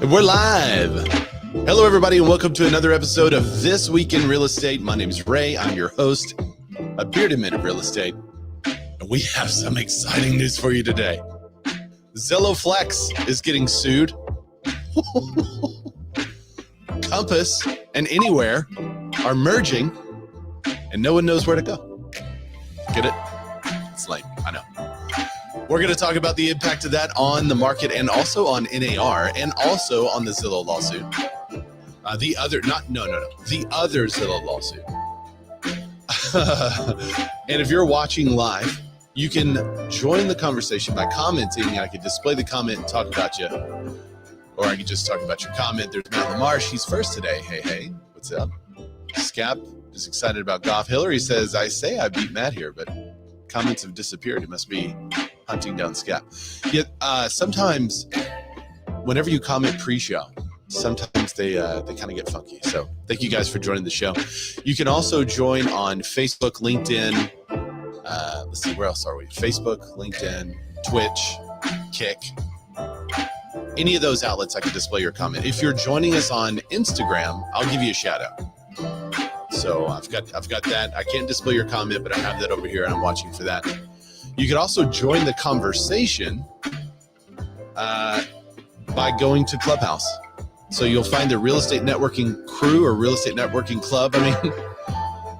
And we're live. Hello, everybody, and welcome to another episode of This Week in Real Estate. My name is Ray. I'm your host, a bearded man of real estate. And we have some exciting news for you today. Zillow FLEX is getting sued. Compass and Anywhere are merging, and no one knows where to go. Get it? It's lame, I know. We're going to talk about the impact of that on the market and also on NAR and also on the Zillow lawsuit. The other Zillow lawsuit. And if you're watching live, you can join the conversation by commenting. I can display the comment and talk about you. Or I can just talk about your comment. There's Matt LaMarche. He's first today. Hey, what's up? Scap is excited about golf. Hillary says, I beat Matt here, but comments have disappeared. It must be hunting down Scap. Yet sometimes, whenever you comment pre-show, sometimes they kind of get funky. So thank you guys for joining the show. You can also join on Facebook, LinkedIn. Let's see, where else are we? Facebook, LinkedIn, Twitch, Kick. Any of those outlets, I can display your comment. If you're joining us on Instagram, I'll give you a shout out. So I've got that. I can't display your comment, but I have that over here, and I'm watching for that. You can also join the conversation by going to Clubhouse. So you'll find the Real Estate Networking Crew or Real Estate Networking Club.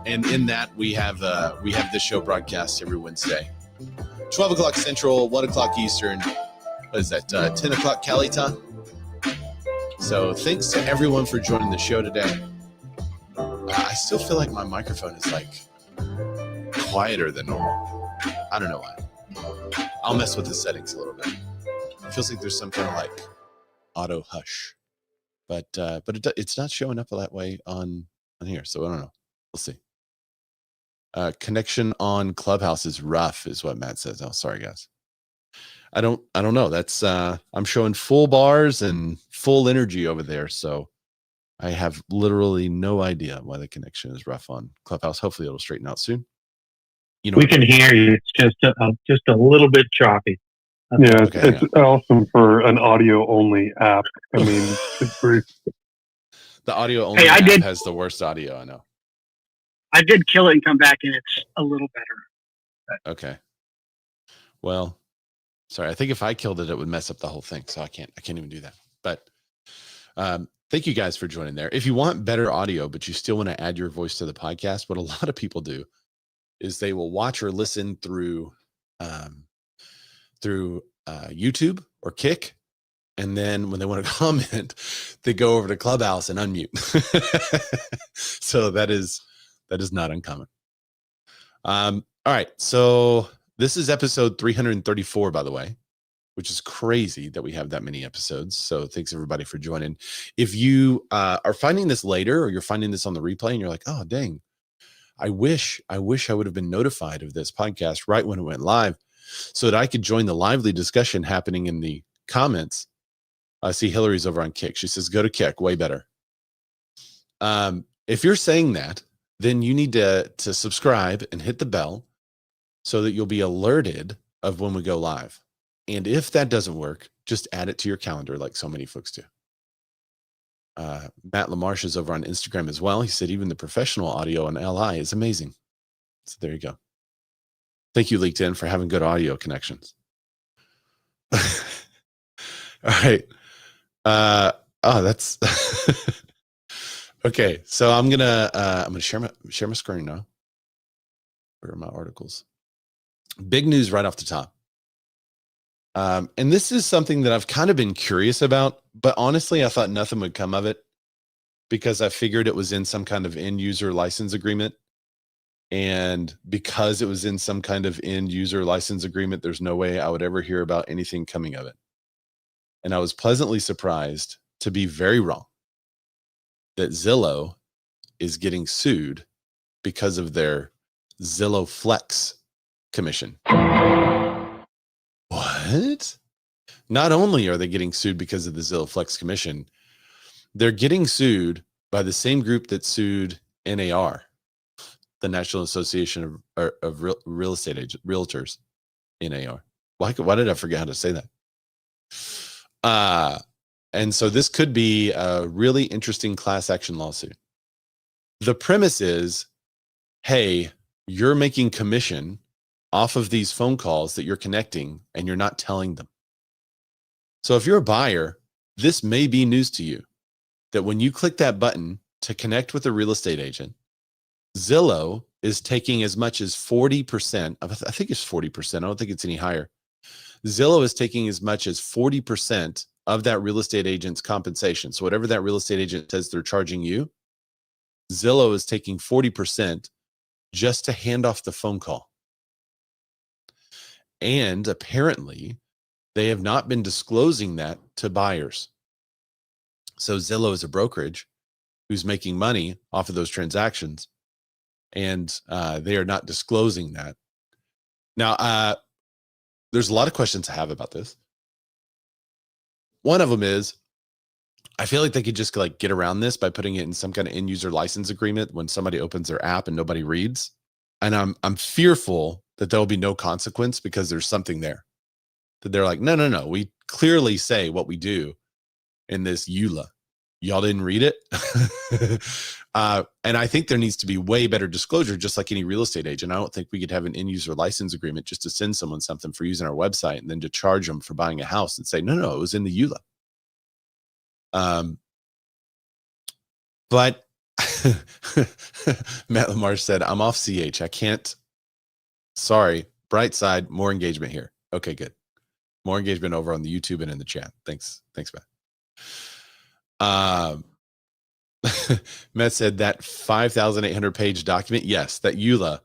And in that we have this show broadcast every Wednesday, 12 o'clock Central, 1 o'clock Eastern. What is that? 10 o'clock Cali time. So thanks to everyone for joining the show today. I still feel like my microphone is like quieter than normal. I don't know why. I'll mess with the settings a little bit. It feels like there's some kind of like auto hush, but it's not showing up that way on here. So I don't know. We'll see. Connection on Clubhouse is rough, is what Matt says. Oh, sorry guys. I don't know. That's I'm showing full bars and full energy over there, so I have literally no idea why the connection is rough on Clubhouse. Hopefully it'll straighten out soon. You know, we can hear you. It's just a little bit choppy. Yeah, okay, it's awesome for an audio-only app. I mean, it's pretty... The audio-only app has the worst audio, I know. I did kill it and come back, and it's a little better. Okay. Well, sorry. I think if I killed it, it would mess up the whole thing. So I can't even do that. But thank you guys for joining there. If you want better audio, but you still want to add your voice to the podcast, what a lot of people do is they will watch or listen through YouTube or Kick, and then when they want to comment, they go over to Clubhouse and unmute. So that is not uncommon. All right, so this is episode 334, by the way, which is crazy that we have that many episodes. So thanks everybody for joining. If you are finding this later, or you're finding this on the replay, and you're like, oh dang, I wish I would have been notified of this podcast right when it went live so that I could join the lively discussion happening in the comments. I see Hillary's over on Kick. She says, go to Kick, way better. If you're saying that, then you need to subscribe and hit the bell so that you'll be alerted of when we go live. And if that doesn't work, just add it to your calendar like so many folks do. Matt LaMarche is over on Instagram as well. He said even the professional audio on LI is amazing. So there you go. Thank you, LinkedIn, for having good audio connections. All right. That's okay. So I'm gonna share my screen now. Where are my articles? Big news right off the top. And this is something that I've kind of been curious about, but honestly, I thought nothing would come of it because I figured it was in some kind of end user license agreement. And because it was in some kind of end user license agreement, there's no way I would ever hear about anything coming of it. And I was pleasantly surprised to be very wrong that Zillow is getting sued because of their Zillow FLEX commission. What? Not only are they getting sued because of the Zillow FLEX commission, they're getting sued by the same group that sued NAR, the National Association of Real Estate Realtors, NAR. Why did I forget how to say that? And so this could be a really interesting class action lawsuit. The premise is, hey, you're making commission off of these phone calls that you're connecting and you're not telling them. So if you're a buyer, this may be news to you that when you click that button to connect with a real estate agent, Zillow is taking as much as 40%. I think it's 40%. I don't think it's any higher. Zillow is taking as much as 40% of that real estate agent's compensation. So whatever that real estate agent says they're charging you, Zillow is taking 40% just to hand off the phone call. And apparently, they have not been disclosing that to buyers. So Zillow is a brokerage who's making money off of those transactions, and they are not disclosing that. Now, there's a lot of questions I have about this. One of them is, I feel like they could just like get around this by putting it in some kind of end user license agreement when somebody opens their app and nobody reads. And I'm fearful that there'll be no consequence because there's something there that they're like, no, we clearly say what we do in this EULA. Y'all didn't read it. And I think there needs to be way better disclosure, just like any real estate agent. I don't think we could have an end user license agreement just to send someone something for using our website and then to charge them for buying a house and say, no, it was in the EULA. But Matt Lamar said, I'm off CH. I can't. Sorry. Bright side, more engagement here. Okay, good. More engagement over on the YouTube and in the chat. Thanks, Matt. Matt said that 5,800 page document. Yes, that EULA,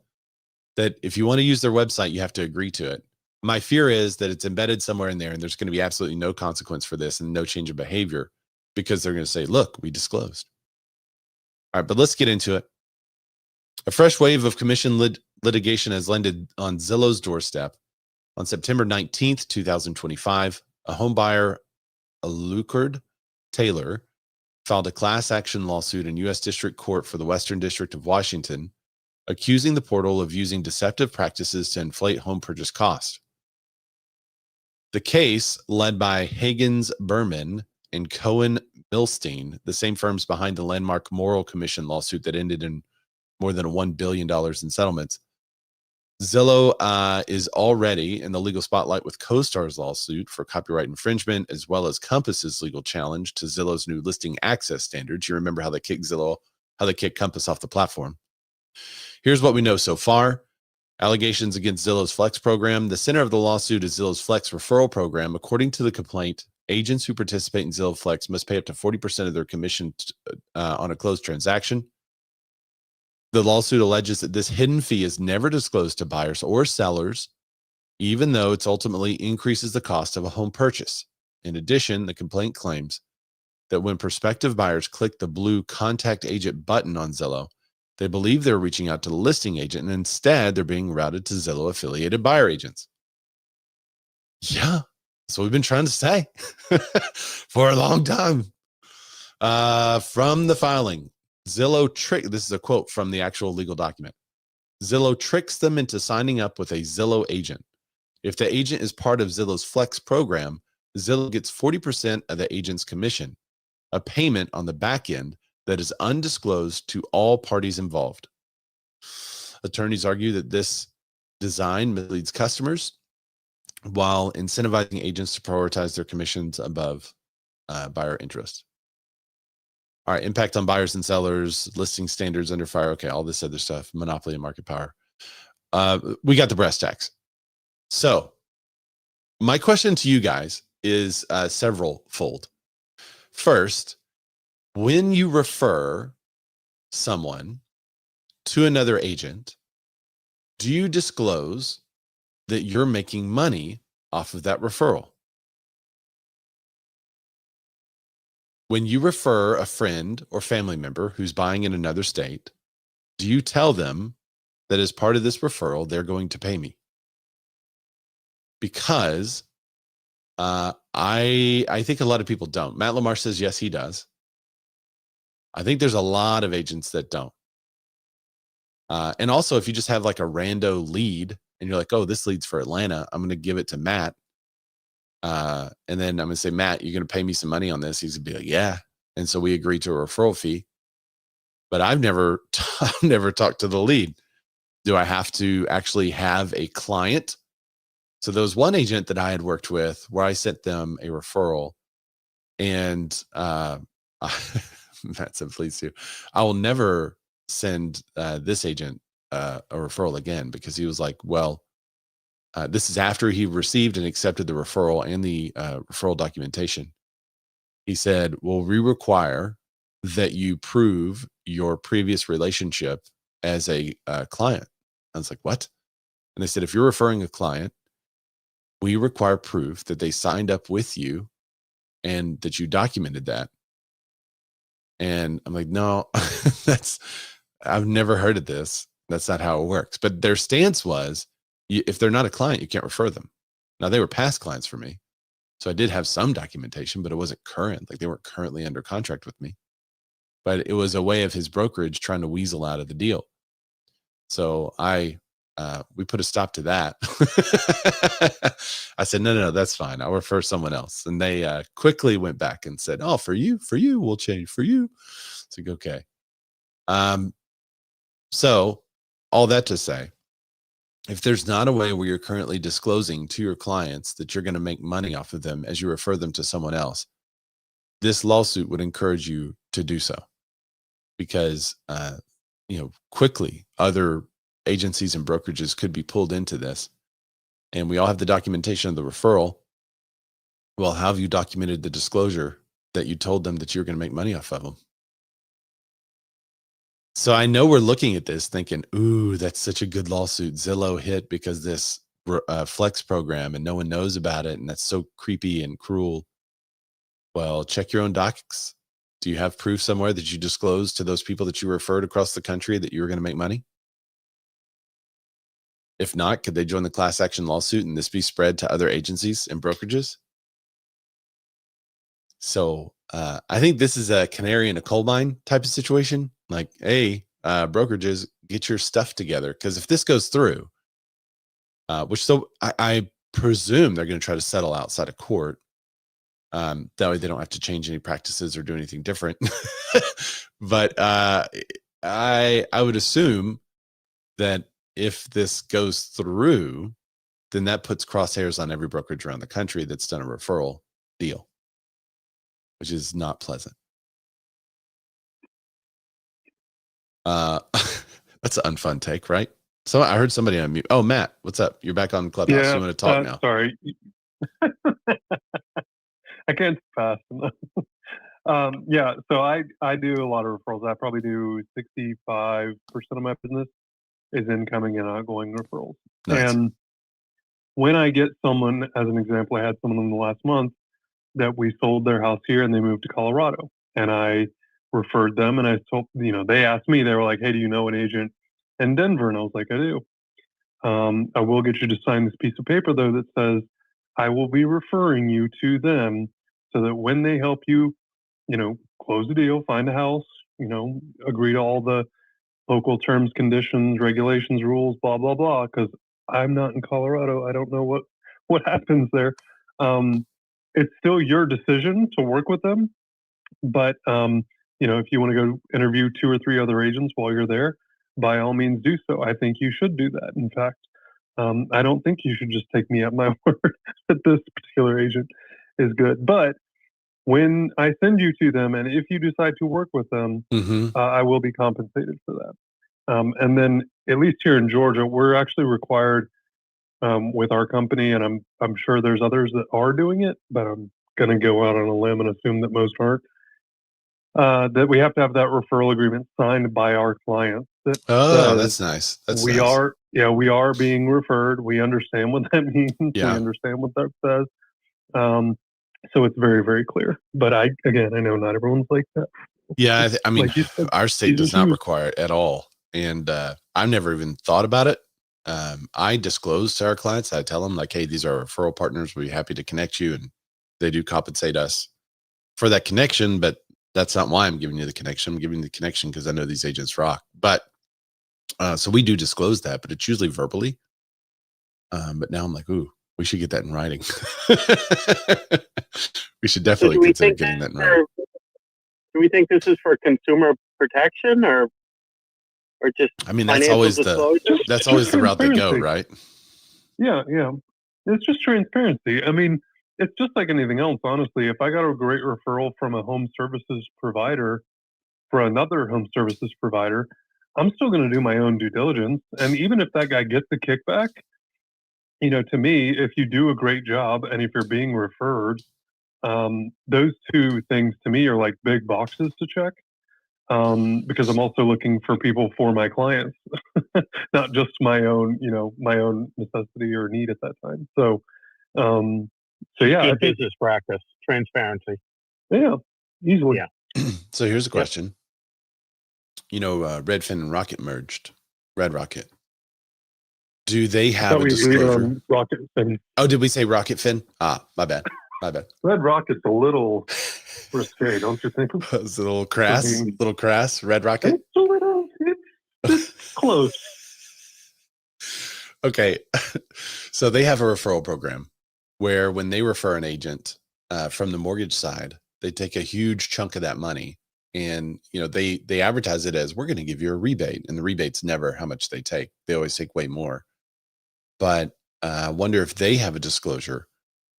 that if you want to use their website, you have to agree to it. My fear is that it's embedded somewhere in there and there's going to be absolutely no consequence for this and no change of behavior because they're going to say, look, we disclosed. All right, but let's get into it. A fresh wave of commission litigation has landed on Zillow's doorstep. On September 19th, 2025, a home buyer, Alucard Taylor, filed a class action lawsuit in U.S. District Court for the Western District of Washington, accusing the portal of using deceptive practices to inflate home purchase costs. The case, led by Higgins Berman and Cohen Milstein, the same firms behind the landmark Moral Commission lawsuit that ended in more than $1 billion in settlements. Zillow is already in the legal spotlight with CoStar's lawsuit for copyright infringement, as well as Compass's legal challenge to Zillow's new listing access standards. You remember how they kicked Compass off the platform. Here's what we know so far. Allegations against Zillow's Flex program. The center of the lawsuit is Zillow's Flex referral program. According to the complaint, agents who participate in Zillow Flex must pay up to 40% of their commission on a closed transaction. The lawsuit alleges that this hidden fee is never disclosed to buyers or sellers, even though it ultimately increases the cost of a home purchase. In addition, the complaint claims that when prospective buyers click the blue Contact Agent button on Zillow, they believe they're reaching out to the listing agent, and instead they're being routed to Zillow-affiliated buyer agents. Yeah, that's what we've been trying to say for a long time. From the filing, this is a quote from the actual legal document. Zillow tricks them into signing up with a Zillow agent. If the agent is part of Zillow's Flex program, Zillow gets 40% of the agent's commission, a payment on the back end that is undisclosed to all parties involved. Attorneys argue that this design misleads customers while incentivizing agents to prioritize their commissions above buyer interest. All right, impact on buyers and sellers, listing standards under fire. Okay, all this other stuff, monopoly and market power. We got the brass tacks. So my question to you guys is several fold. First, when you refer someone to another agent, do you disclose that you're making money off of that referral? When you refer a friend or family member who's buying in another state, do you tell them that as part of this referral, they're going to pay me? Because I think a lot of people don't. Matt Lamar says, yes, he does. I think there's a lot of agents that don't. And also, if you just have like a rando lead and you're like, oh, this lead's for Atlanta, I'm going to give it to Matt. And then I'm going to say, Matt, you're going to pay me some money on this. He's going to be like, yeah. And so we agreed to a referral fee, but I've never talked to the lead. Do I have to actually have a client? So there was one agent that I had worked with where I sent them a referral, and Matt said, please do. I will never send this agent a referral again, because he was like, well, this is after he received and accepted the referral and the referral documentation. He said, well, we require that you prove your previous relationship as a client. I was like, what? And they said, if you're referring a client, we require proof that they signed up with you and that you documented that. And I'm like, no, I've never heard of this. That's not how it works. But their stance was, if they're not a client, you can't refer them. Now, they were past clients for me, so I did have some documentation, but it wasn't current. Like, they weren't currently under contract with me. But it was a way of his brokerage trying to weasel out of the deal. So we put a stop to that. I said, no, that's fine. I'll refer someone else. And they quickly went back and said, oh, for you, we'll change for you. It's like, okay. So all that to say, if there's not a way where you're currently disclosing to your clients that you're going to make money off of them as you refer them to someone else, this lawsuit would encourage you to do so, because, quickly other agencies and brokerages could be pulled into this. And we all have the documentation of the referral. Well, how have you documented the disclosure that you told them that you're going to make money off of them? So I know we're looking at this thinking, ooh, that's such a good lawsuit. Zillow hit because this Flex program and no one knows about it. And that's so creepy and cruel. Well, check your own docs. Do you have proof somewhere that you disclosed to those people that you referred across the country that you were going to make money? If not, could they join the class action lawsuit and this be spread to other agencies and brokerages? So I think this is a canary in a coal mine type of situation. Like, hey, brokerages, get your stuff together. Because if this goes through, I presume they're going to try to settle outside of court. That way they don't have to change any practices or do anything different. But I would assume that if this goes through, then that puts crosshairs on every brokerage around the country that's done a referral deal, which is not pleasant. That's an unfun take, right? So I heard somebody on mute. Oh, Matt, what's up? You're back on Clubhouse. Yeah, You want to talk now? Sorry. I can't fast enough. Yeah, so I do a lot of referrals. I probably do 65% of my business is incoming and outgoing referrals. Nice. And when I get someone, as an example, I had someone in the last month that we sold their house here and they moved to Colorado. And I referred them and I told, they asked me, they were like, hey, do you know an agent in Denver? And I was like, I do. I will get you to sign this piece of paper, though, that says I will be referring you to them so that when they help you, close the deal, find a house, agree to all the local terms, conditions, regulations, rules, blah, blah, blah, because I'm not in Colorado. I don't know what happens there. It's still your decision to work with them. But, if you want to go interview 2 or 3 other agents while you're there, by all means do so. I think you should do that. In fact, I don't think you should just take me at my word that this particular agent is good. But when I send you to them, and if you decide to work with them, I will be compensated for that. And then, at least here in Georgia, we're actually required with our company, and I'm sure there's others that are doing it, but I'm going to go out on a limb and assume that most aren't. That we have to have that referral agreement signed by our clients. That's nice. We are being referred. We understand what that means. Yeah. We understand what that says. So it's very, very clear. But I know not everyone's like that. Yeah, I mean, like you said, our state does not require it at all. And I've never even thought about it. I disclose to our clients. I tell them, like, hey, these are our referral partners. We'd be happy to connect you. And they do compensate us for that connection. But that's not why I'm giving you the connection. I'm giving you the connection because I know these agents rock. But so we do disclose that, but it's usually verbally. But now I'm like, ooh, We should get that in writing. We should definitely do we consider think getting that in this writing. do we think this is for consumer protection or just I mean, that's financial always disclosure? that's always the route they go, transparency. right? Yeah. It's just transparency. I mean, it's just like anything else, honestly. If I got a great referral from a home services provider for another home services provider, I'm still going to do my own due diligence. And even if that guy gets the kickback, to me, if you do a great job and if you're being referred, those two things to me are like big boxes to check. Because I'm also looking for people for my clients, not just my own necessity or need at that time. So yeah, Good business practice, transparency. Yeah, easily. Yeah. So here's a question. Redfin and Rocket merged. Red Rocket. Do they have a disclosure? Rocketfin. Oh, did we say Rocketfin? My bad. Red Rocket's a little risque, don't you think? It's a little crass. Red Rocket. It's a little. It's close. Okay, so they have a referral program where when they refer an agent from the mortgage side, they take a huge chunk of that money, and they advertise it as, we're going to give you a rebate, and the rebate's never how much they take. They always take way more. But I wonder if they have a disclosure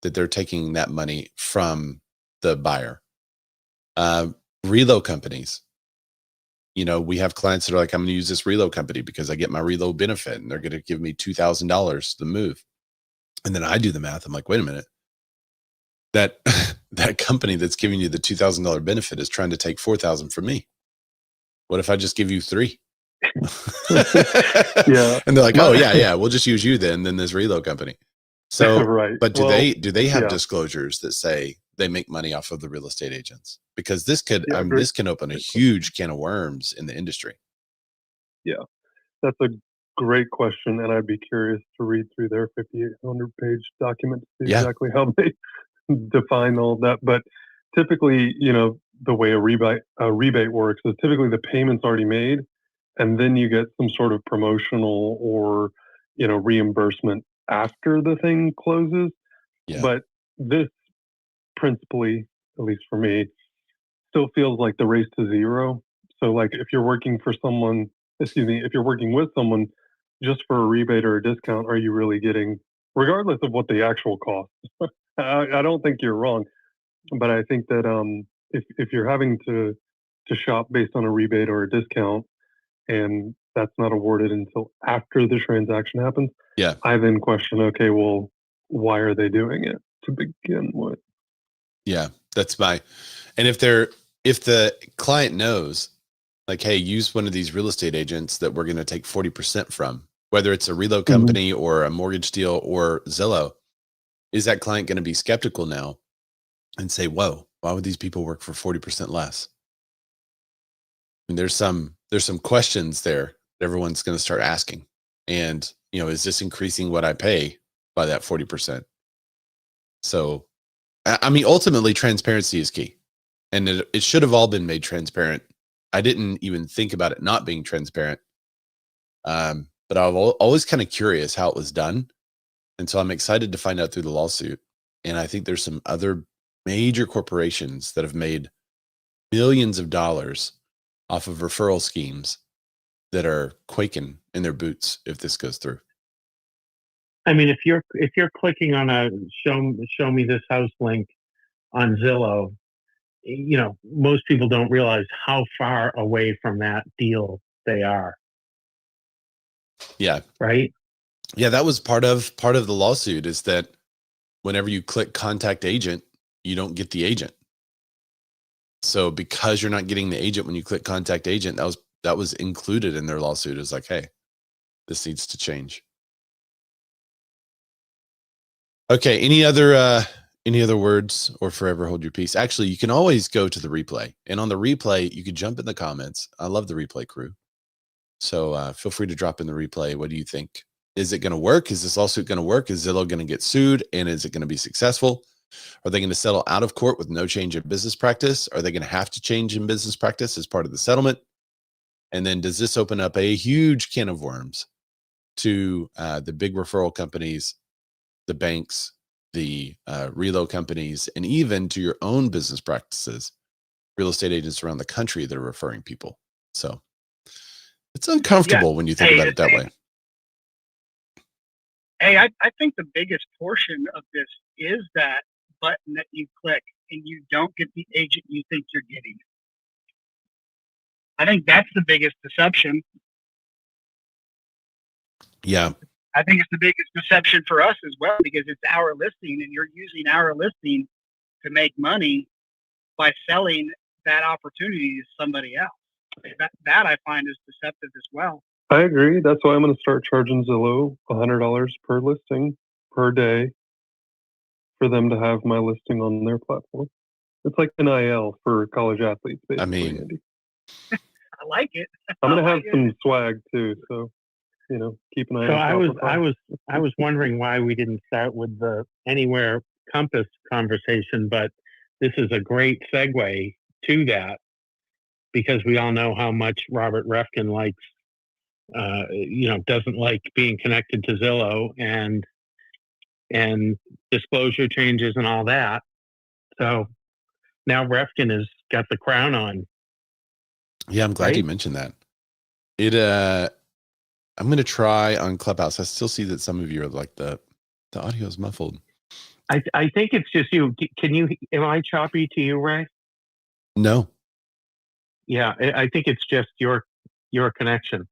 that they're taking that money from the buyer. Reload companies. We have clients that are like, I'm going to use this reload company because I get my reload benefit, and they're going to give me $2,000 to move. And then I do the math. I'm like, wait a minute. That company that's giving you the $2,000 benefit is trying to take $4,000 from me. What if I just give you $3,000? Yeah. And they're like, oh yeah, we'll just use you then this reload company. So, right. But do they have disclosures that say they make money off of the real estate agents? Because this this can open a huge can of worms in the industry. Yeah, that's a great question, and I'd be curious to read through their 5,800-page document to see exactly how they define all of that. But typically, the way a rebate works is typically the payment's already made, and then you get some sort of promotional or reimbursement after the thing closes. Yeah. But this principally, at least for me, still feels like the race to zero. So like if you're working with someone just for a rebate or a discount, are you really getting, regardless of what the actual cost? I don't think you're wrong, but I think that if you're having to shop based on a rebate or a discount, and that's not awarded until after the transaction happens, I then question, okay, well, why are they doing it to begin with? Yeah, and if the client knows, like, hey, use one of these real estate agents that we're going to take 40% from, whether it's a reload company or a mortgage deal or Zillow, is that client going to be skeptical now and say, whoa, why would these people work for 40% less? And there's some questions there that everyone's going to start asking. And, is this increasing what I pay by that 40%? So, I mean, ultimately transparency is key, and it should have all been made transparent. I didn't even think about it not being transparent. But I was always kind of curious how it was done. And so I'm excited to find out through the lawsuit. And I think there's some other major corporations that have made millions of dollars off of referral schemes that are quaking in their boots if this goes through. I mean, if you're clicking on a show me this house link on Zillow, most people don't realize how far away from that deal they are. Yeah. Right. Yeah, that was part of the lawsuit, is that whenever you click contact agent, you don't get the agent. So because you're not getting the agent when you click contact agent, that was included in their lawsuit. It's like, hey, this needs to change. Okay. Any other words, or forever hold your peace? Actually, you can always go to the replay, and on the replay, you can jump in the comments. I love the replay crew. So feel free to drop in the replay. What do you think? Is it going to work? Is this lawsuit going to work? Is Zillow going to get sued? And is it going to be successful? Are they going to settle out of court with no change in business practice? Are they going to have to change in business practice as part of the settlement? And then does this open up a huge can of worms to the big referral companies the banks, the reload companies, and even to your own business practices, real estate agents around the country that are referring people. So it's uncomfortable when you think about it that way. Hey, I think the biggest portion of this is that button that you click and you don't get the agent you think you're getting. I think that's the biggest deception. Yeah. I think it's the biggest deception for us as well, because it's our listing and you're using our listing to make money by selling that opportunity to somebody else. That I find is deceptive as well. I agree. That's why I'm going to start charging Zillow $100 per listing per day for them to have my listing on their platform. It's like NIL for college athletes, basically. I mean, Andy. I like it. I'm going to have some swag too, so keep an eye. So on I was wondering why we didn't start with the Anywhere Compass conversation, but this is a great segue to that, because we all know how much Robert Refkin likes, doesn't like being connected to Zillow and disclosure changes and all that. So now Refkin has got the crown on. Yeah, I'm glad right? you mentioned that. I'm going to try on Clubhouse. I still see that some of you are like the audio is muffled. I think it's just you. Am I choppy to you, Ray? No. Yeah, I think it's just your connection.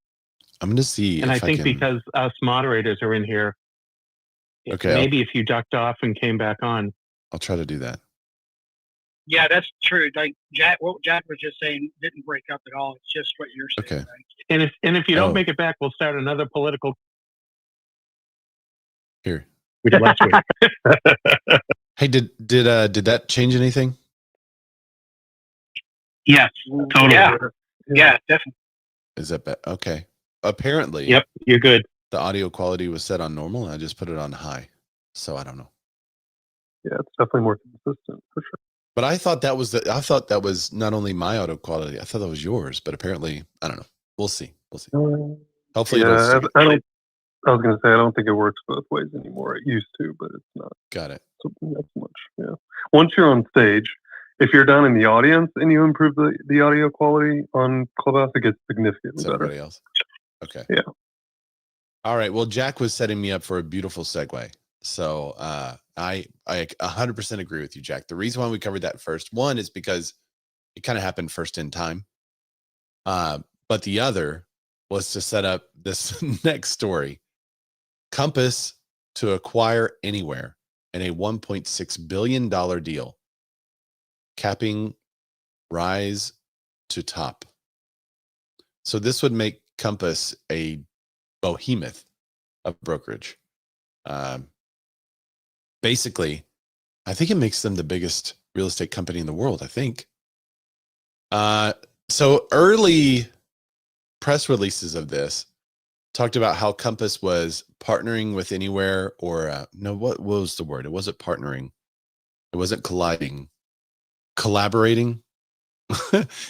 I'm going to see. And I think can... because us moderators are in here, okay, maybe if you ducked off and came back on. I'll try to do that. Yeah, that's true. Like what Jack was just saying didn't break up at all. It's just what you're saying. Okay. Right? And if you don't make it back, we'll start another political. Here. We did last week. Hey, did that change anything? Yes, totally. Yeah, definitely. Is that bad? Okay. Apparently. Yep, you're good. The audio quality was set on normal, and I just put it on high. So I don't know. Yeah, it's definitely more consistent for sure. But I thought that was not only my audio quality. I thought that was yours. But apparently, I don't know. We'll see. Hopefully, yeah, I was going to say I don't think it works both ways anymore. It used to, but it's not. Got it. Something that's much. Yeah. Once you're on stage, if you're down in the audience and you improve the audio quality on Clubhouse, it gets significantly better. Everybody else. Okay. Yeah. All right. Well, Jack was setting me up for a beautiful segue. So I 100% agree with you, Jack. The reason why we covered that first one is because it kind of happened first in time. But the other was to set up this next story. Compass to acquire Anywhere in a $1.6 billion deal, capping rise to top. So this would make Compass a behemoth of brokerage. Basically, I think it makes them the biggest real estate company in the world, I think. So early press releases of this talked about how Compass was partnering with Anywhere, or no, what was the word? It wasn't partnering. It wasn't colliding. Collaborating.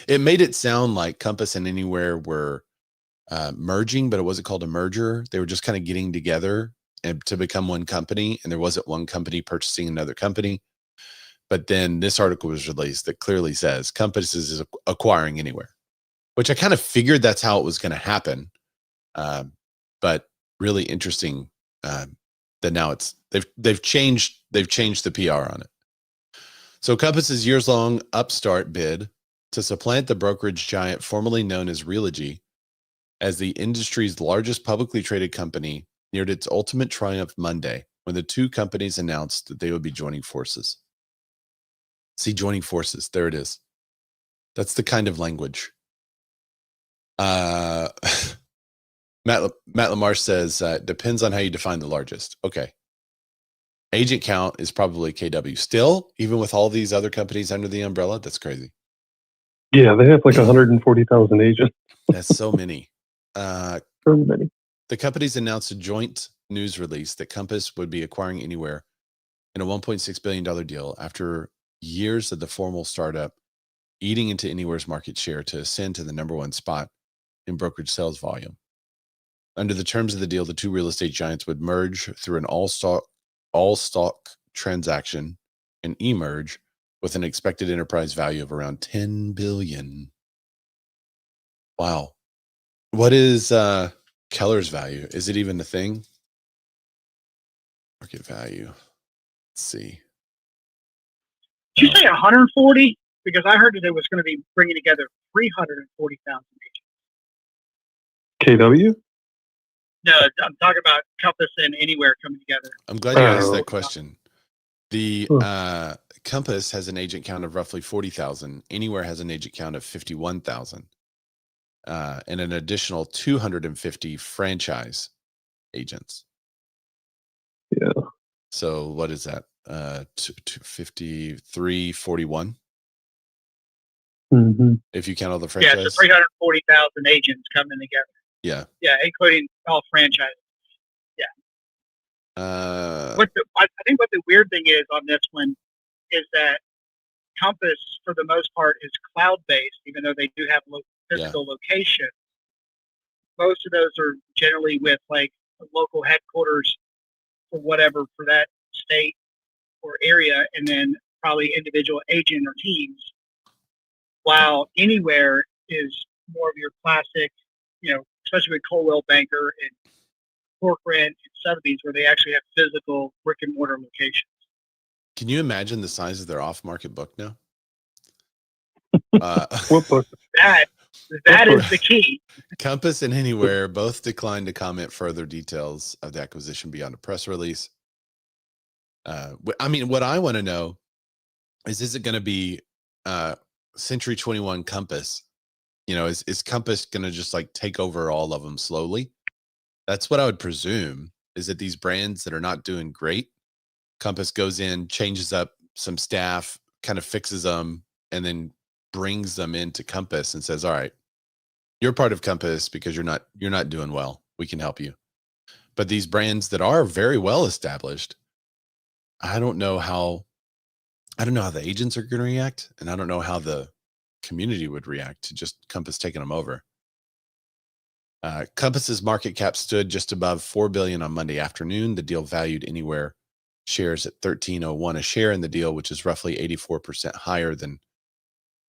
It made it sound like Compass and Anywhere were merging, but it wasn't called a merger. They were just kind of getting together and to become one company, and there wasn't one company purchasing another company. But then this article was released that clearly says Compass is acquiring Anywhere, which I kind of figured that's how it was going to happen. But really interesting that now they've changed the PR on it. So Compass's years-long upstart bid to supplant the brokerage giant formerly known as Realogy as the industry's largest publicly traded company neared its ultimate triumph Monday when the two companies announced that they would be joining forces. See, joining forces, there it is. That's the kind of language. Matt Lamarche says, depends on how you define the largest. Okay. Agent count is probably KW. Still, even with all these other companies under the umbrella, that's crazy. Yeah, they have like 140,000 agents. That's so many. So many. The companies announced a joint news release that Compass would be acquiring Anywhere in a $1.6 billion deal after years of the formal startup eating into Anywhere's market share to ascend to the #1 spot in brokerage sales volume. Under the terms of the deal, the two real estate giants would merge through an all-stock all-stock transaction and emerge with an expected enterprise value of around $10 billion. Wow. What is Keller's value? Is it even a thing? Market value. Let's see. Did you say 140? Because I heard that it was going to be bringing together 340,000 agents. KW? No, I'm talking about Compass and Anywhere coming together. I'm glad you asked that question. The Compass has an agent count of roughly 40,000. Anywhere has an agent count of 51,000. And an additional 250 franchise agents. Yeah. So what is that? 25341. Mm-hmm. If you count all the franchise. Yeah, so 340,000 agents coming together. Yeah. Yeah, including all franchises. Yeah. I think what the weird thing is on this one is that Compass, for the most part, is cloud-based, even though they do have physical locations. Most of those are generally with like a local headquarters or whatever for that state or area, and then probably individual agent or teams. While Anywhere is more of your classic, especially with Coldwell Banker and Corcoran and Sotheby's, where they actually have physical brick and mortar locations. Can you imagine the size of their off-market book now? What book? That is the key. Compass and Anywhere both declined to comment further details of the acquisition beyond a press release. I mean, what I want to know is it going to be Century 21 Compass? Is Compass going to just like take over all of them slowly? That's what I would presume, is that these brands that are not doing great, Compass goes in, changes up some staff, kind of fixes them, and then brings them into Compass and says, all right, you're part of Compass because you're not doing well. We can help you. But these brands that are very well established, I don't know how the agents are going to react, and I don't know how the community would react to just Compass taking them over. Compass's market cap stood just above $4 billion on Monday afternoon. The deal valued Anywhere shares at $13.01 a share in the deal, which is roughly 84% higher than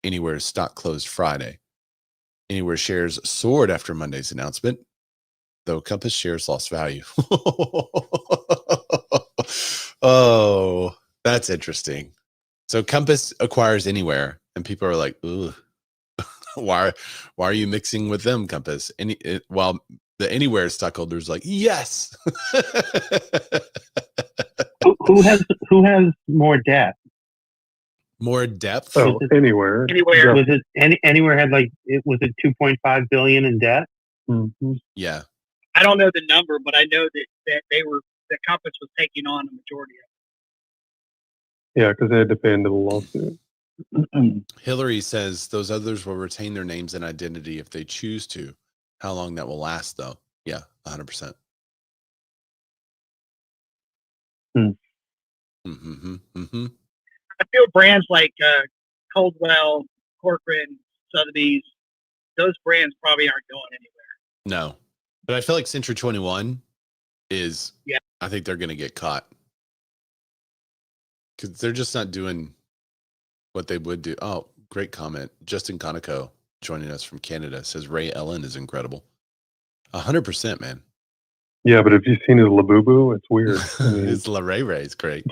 Anywhere's stock closed Friday. Anywhere shares soared after Monday's announcement, though Compass shares lost value. Oh, that's interesting. So Compass acquires Anywhere, and people are like, "Ooh, why are you mixing with them, Compass?" While the Anywhere stockholders like, yes. Who has more debt? More depth? Oh, Anywhere. Anywhere. Was it Anywhere had was it 2.5 billion in debt? Mm-hmm. Yeah. I don't know the number, but I know that Compass was taking on a majority of it. Yeah, because they had to pay into the lawsuit. Hillary says those others will retain their names and identity if they choose to. How long that will last, though? Yeah, 100%. I feel brands like Coldwell, Corcoran, Sotheby's, those brands probably aren't going anywhere. No, but I feel like Century 21 is. Yeah. I think they're going to get caught because they're just not doing what they would do. Oh, great comment. Justin Conoco joining us from Canada says Ray Ellen is incredible. 100%, man. Yeah, but if you've seen his Labubu, it's weird. I mean, His La Ray Ray is great.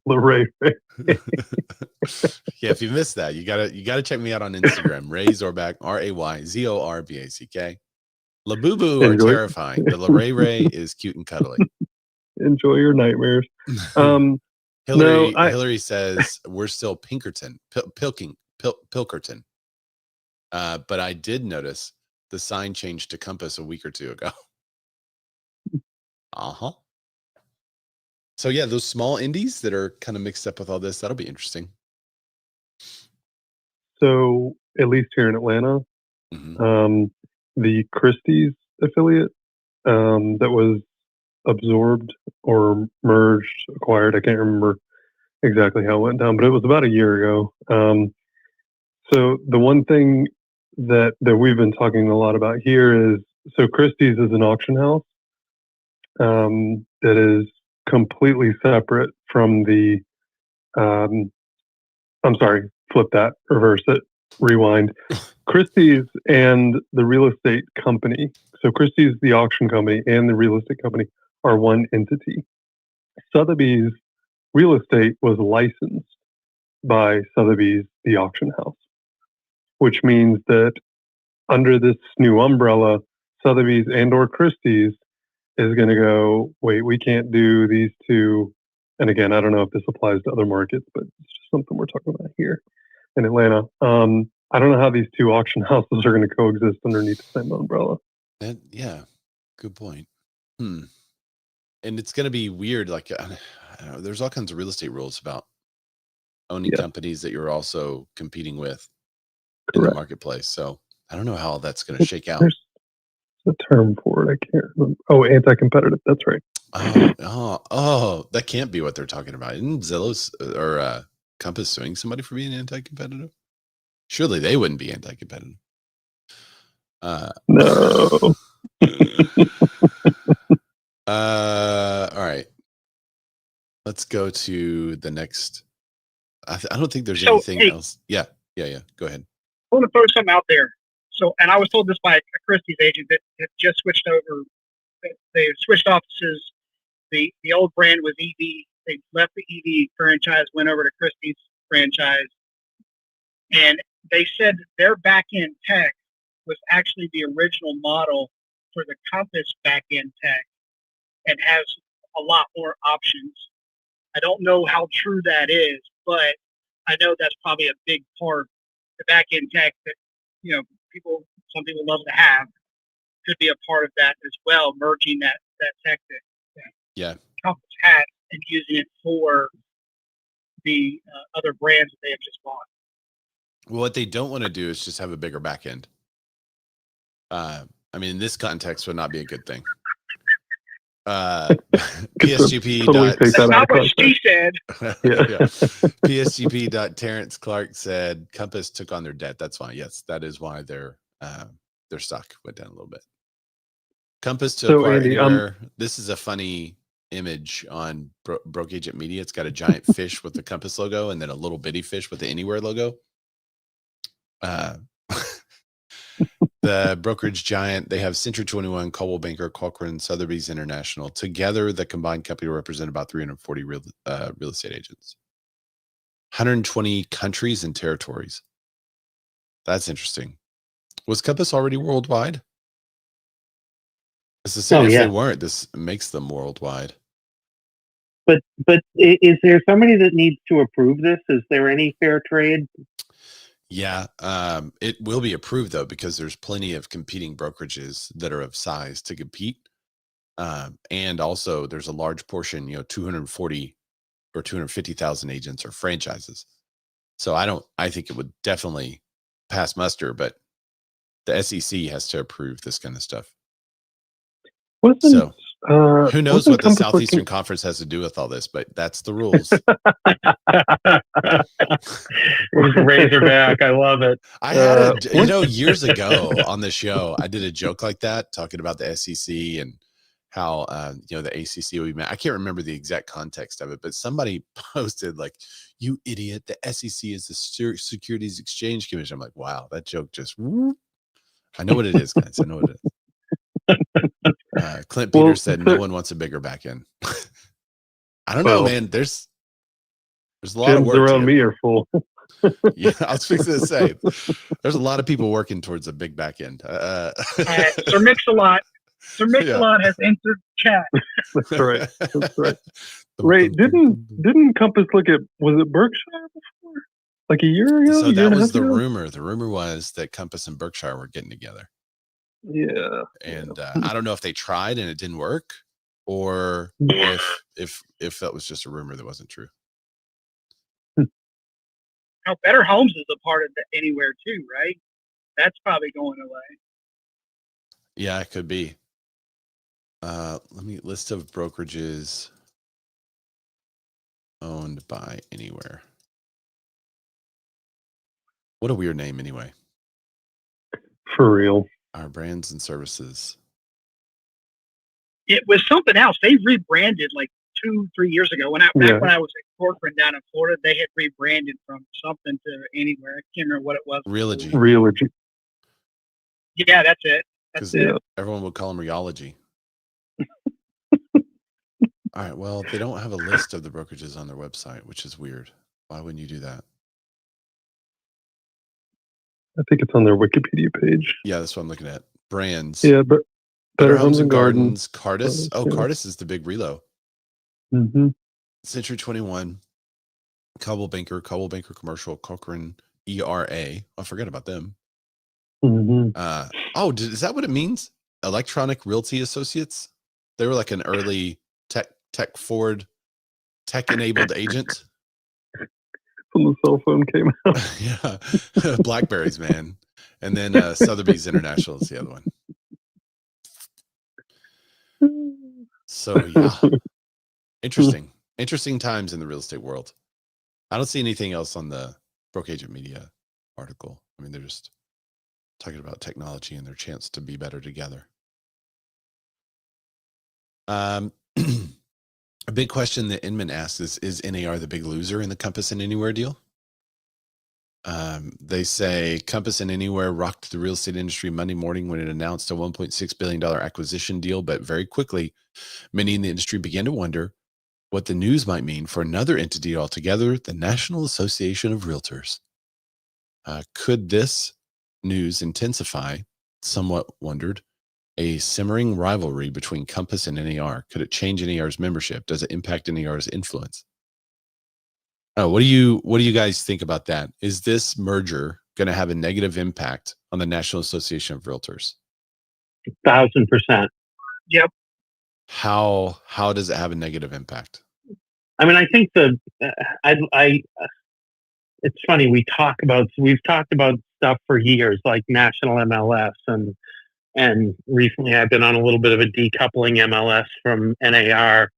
La Ray Ray. Yeah, if you missed that, you gotta check me out on Instagram. Ray Zorback, RayZorback. Labubu are terrifying. The La Ray Ray is cute and cuddly. Enjoy your nightmares. Hillary says we're still Pilkerton. But I did notice the sign changed to Compass a week or two ago. So yeah, those small indies that are kind of mixed up with all this, that'll be interesting. So at least here in Atlanta, the Christie's affiliate that was absorbed or merged, acquired, I can't remember exactly how it went down, but it was about a year ago. So the one thing that we've been talking a lot about here is, so Christie's is an auction house that is completely separate from the, I'm sorry, flip that, reverse it, rewind. Christie's and the real estate company, so Christie's, the auction company, and the real estate company are one entity. Sotheby's real estate was licensed by Sotheby's, the auction house, which means that under this new umbrella, Sotheby's and or Christie's is going to go, wait, we can't do these two. And again, I don't know if this applies to other markets, but it's just something we're talking about here in Atlanta. I don't know how these two auction houses are going to coexist underneath the same umbrella. Yeah, good point. And it's going to be weird. Like, I don't know, there's all kinds of real estate rules about owning companies that you're also competing with in the marketplace. So I don't know how that's going to shake out. There's a term for it. I can't remember. Oh, anti-competitive. That's right. Oh, that can't be what they're talking about. Isn't Zillow's or Compass suing somebody for being anti-competitive? Surely they wouldn't be anti-competitive. No. All right. Let's go to the next. I don't think there's anything else. Yeah. Go ahead. I want to throw something out there. So, and I was told this by a Christie's agent that had just switched over. They switched offices. The old brand was EV. They left the EV franchise, went over to Christie's franchise, and they said their back-end tech was actually the original model for the Compass back-end tech and has a lot more options. I don't know how true that is, but I know that's probably a big part. The back-end tech that, some people love to have could be a part of that as well, merging that tech that Compass had and using it for the other brands that they have just bought. Well, what they don't want to do is just have a bigger back end. In this context would not be a good thing. PSGP. That's not what she said. PSGP.Terrence Clark said Compass took on their debt. That's fine. Yes, that is why their stock went down a little bit. Compass to acquire Anywhere. This is a funny image on Broke Agent Media. It's got a giant fish with the Compass logo and then a little bitty fish with the Anywhere logo. The brokerage giant, they have Century 21, Coldwell Banker, Corcoran, Sotheby's International. Together, the combined company will represent about 340 real estate agents. 120 countries and territories. That's interesting. Was Compass already worldwide? If they weren't, this makes them worldwide. But is there somebody that needs to approve this? Is there any fair trade? Yeah, it will be approved though, because there's plenty of competing brokerages that are of size to compete. And also there's a large portion, 240 or 250,000 agents or franchises. So I think it would definitely pass muster, but the SEC has to approve this kind of stuff. Who knows what the Southeastern Conference has to do with all this, but that's the rules. Razorback, I love it. I had years ago on the show, I did a joke like that, talking about the SEC and how, the ACC would be. I can't remember the exact context of it, but somebody posted like, "You idiot, the SEC is the Securities Exchange Commission." I'm like, wow, that joke just, I know what it is, guys. I know what it is. Clint Peters said no one wants a bigger back end. I don't know, man. There's a lot of work around me are full. Yeah, I was fixing to say there's a lot of people working towards a big back end. Sir Mix-a-Lot has entered chat. That's right. Ray, didn't Compass look at, was it Berkshire before? Like a year ago? So that was the rumor. The rumor was that Compass and Berkshire were getting together. Yeah. And I don't know if they tried and it didn't work, or if that was just a rumor that wasn't true. Now, Better Homes is a part of the Anywhere too, right? That's probably going away. Yeah, it could be. List of brokerages owned by Anywhere. What a weird name, anyway. For real. Our brands and services. It was something else. They rebranded like 2-3 years ago when back when I was at Corcoran down in Florida, they had rebranded from something to Anywhere. I can't remember what it was. Realogy. Yeah, that's it. That's it. Everyone would call them Reology. All right. Well, they don't have a list of the brokerages on their website, which is weird. Why wouldn't you do that? I think it's on their Wikipedia page. Yeah, that's what I'm looking at. Brands. Yeah, but Better Homes and Gardens. Cardis. Oh, Yeah. Cardis is the big relo. Mm-hmm. Century 21. Coldwell Banker Commercial, Corcoran, ERA. I forgot about them. Mm-hmm. Is that what it means? Electronic Realty Associates? They were like an early tech-enabled agent. When the cell phone came out. Yeah. Blackberries, man. And then Sotheby's International is the other one. So, yeah. Interesting times in the real estate world. I don't see anything else on the Broke Agent Media article. I mean, they're just talking about technology and their chance to be better together. A big question that Inman asks is NAR the big loser in the Compass and Anywhere deal? They say Compass and Anywhere rocked the real estate industry Monday morning when it announced a $1.6 billion acquisition deal, but very quickly, many in the industry began to wonder what the news might mean for another entity altogether, the National Association of Realtors. Could this news intensify, somewhat wondered, a simmering rivalry between Compass and NAR? Could it change NAR's membership? Does it impact NAR's influence? What do you guys think about that? Is this merger going to have a negative impact on the National Association of Realtors? 1,000%. Yep. How does it have a negative impact? I mean, I think it's funny. We've talked about stuff for years, like national MLS, and recently I've been on a little bit of a decoupling MLS from NAR.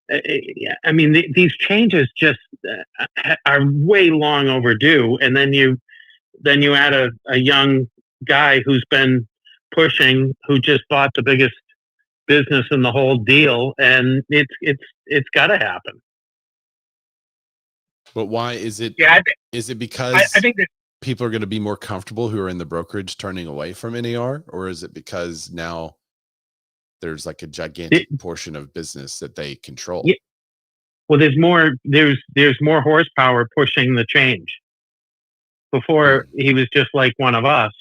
I mean, these changes just are way long overdue. And then you add a young guy who's been pushing, who just bought the biggest business in the whole deal, and it's got to happen. But why is it? Yeah, is it because I think that people are going to be more comfortable who are in the brokerage turning away from NAR, or is it because now there's like a gigantic portion of business that they control? Yeah. Well, there's more horsepower pushing the change. Before he was just like one of us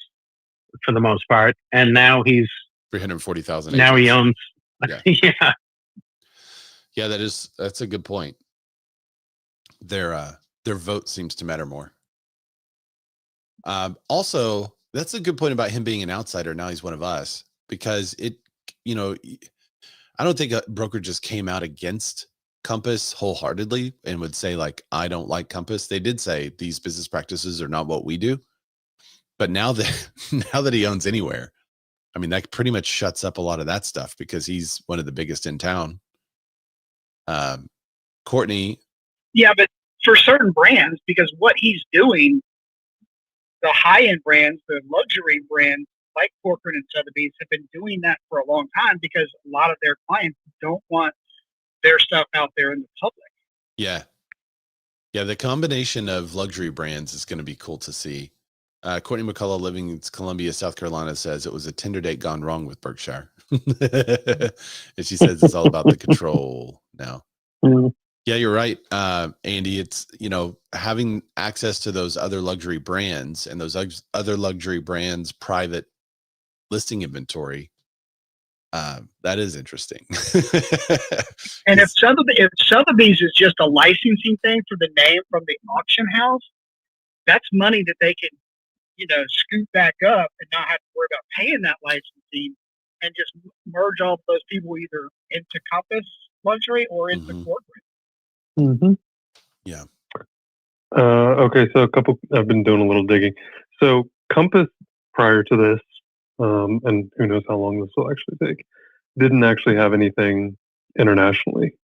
for the most part, and now he's 340,000. Now he owns. Yeah. Yeah, that's a good point. Their vote seems to matter more. Also, that's a good point about him being an outsider. Now he's one of us, because I don't think a broker just came out against Compass wholeheartedly and would say, like, I don't like Compass. They did say these business practices are not what we do. But now that he owns Anywhere, I mean, that pretty much shuts up a lot of that stuff, because he's one of the biggest in town. Courtney. Yeah, but for certain brands, because what he's doing, the high-end brands, the luxury brands like Corcoran and Sotheby's have been doing that for a long time, because a lot of their clients don't want their stuff out there in the public. Yeah. Yeah, the combination of luxury brands is going to be cool to see. Courtney McCullough, living in Columbia, South Carolina, says it was a Tinder date gone wrong with Berkshire. And she says it's all about the control now. Mm. Yeah, you're right, Andy. It's, having access to those other luxury brands and those other luxury brands' private listing inventory. That is interesting. And if Sotheby's is just a licensing thing for the name from the auction house, that's money that they can, scoop back up and not have to worry about paying that licensing, and just merge all of those people either into Compass Luxury or into Corcoran. Mm-hmm. Yeah. Okay, so I've been doing a little digging. So Compass, prior to this, and who knows how long this will actually take, didn't actually have anything internationally,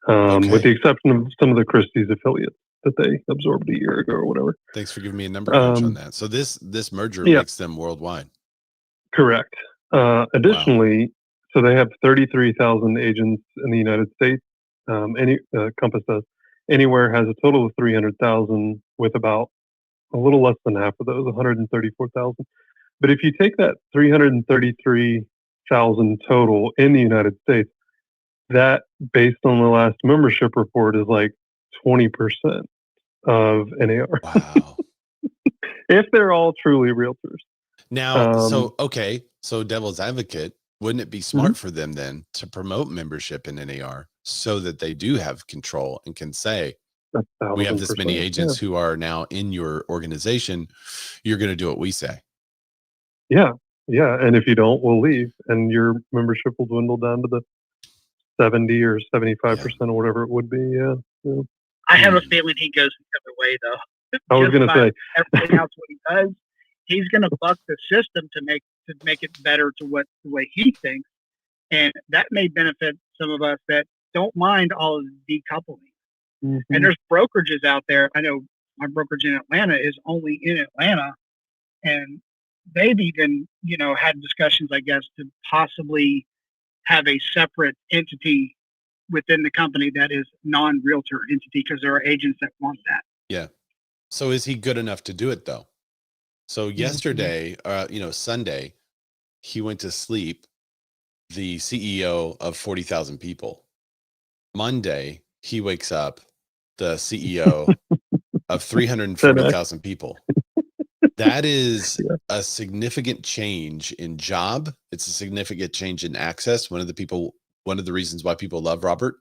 with the exception of some of the Christie's affiliates that they absorbed a year ago or whatever. Thanks for giving me a number crunch on that. So this merger makes them worldwide. Correct. Additionally, so they have 33,000 agents in the United States Compass does. Anywhere has a total of 300,000 with about a little less than half of those, 134,000. But if you take that 333,000 total in the United States, that based on the last membership report is like 20% of NAR. Wow. If they're all truly realtors. Now, so devil's advocate, wouldn't it be smart for them then to promote membership in NAR so that they do have control and can say, we have this many agents who are now in your organization. You're going to do what we say. Yeah. And if you don't, we'll leave, and your membership will dwindle down to the 70 or 75% or whatever it would be. Yeah. I have a feeling he goes the other way, though. I was going to say everything else what he does, he's going to buck the system to make it better to the way he thinks, and that may benefit some of us that don't mind all of the decoupling. And there's brokerages out there. I know my brokerage in Atlanta is only in Atlanta, and they've even, had discussions, I guess, to possibly have a separate entity within the company that is non-realtor entity, because there are agents that want that. Yeah. So is he good enough to do it though? So yesterday, Sunday, he went to sleep, the CEO of 40,000 people. Monday, he wakes up, the CEO of 340,000 people. That is a significant change in job. It's a significant change in access. One of the reasons why people love Robert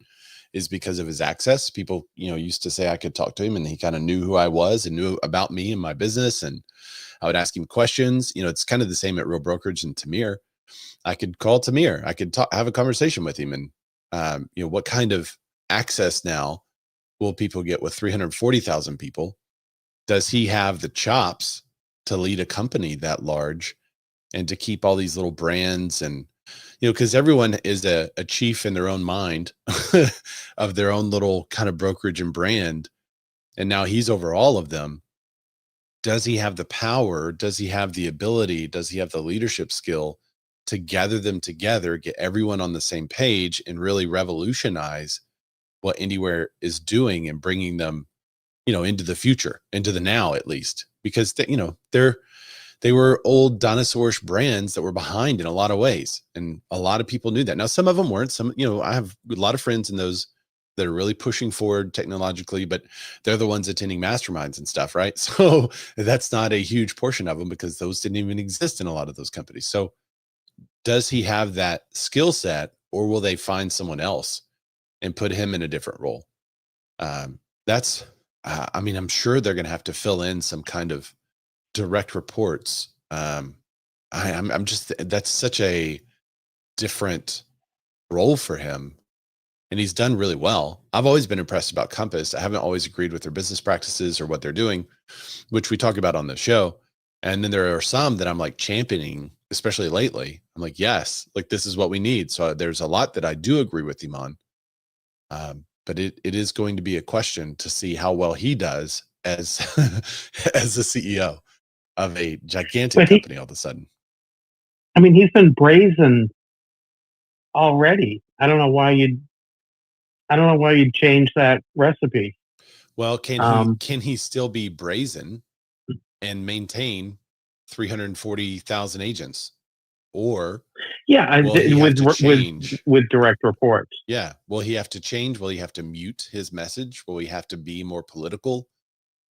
is because of his access. People, used to say I could talk to him and he kind of knew who I was and knew about me and my business. And I would ask him questions. It's kind of the same at Real Brokerage and Tamir. I could call Tamir. I could have a conversation with him. And, what kind of access now will people get with 340,000 people? Does he have the chops to lead a company that large and to keep all these little brands? And, because everyone is a chief in their own mind of their own little kind of brokerage and brand. And now he's over all of them. Does he have the power? Does he have the ability? Does he have the leadership skill to gather them together, get everyone on the same page, and really revolutionize what Anywhere is doing and bringing them, into the future, into the now at least? Because they were old dinosaurish brands that were behind in a lot of ways, and a lot of people knew that. Now, some of them weren't. Some, I have a lot of friends in those that are really pushing forward technologically, but they're the ones attending masterminds and stuff, right? So that's not a huge portion of them, because those didn't even exist in a lot of those companies. So does he have that skill set, or will they find someone else and put him in a different role? I'm sure they're going to have to fill in some kind of direct reports. That's such a different role for him. And he's done really well. I've always been impressed about Compass. I haven't always agreed with their business practices or what they're doing, which we talk about on the show. And then there are some that I'm like championing, especially lately. I'm like, yes, like this is what we need. So there's a lot that I do agree with him on. But it is going to be a question to see how well he does as as the CEO of a gigantic company all of a sudden. He's been brazen already. I don't know why you'd change that recipe. Well, can he still be brazen and maintain 340,000 agents? Or with direct reports. Yeah. Will he have to change? Will he have to mute his message? Will he have to be more political?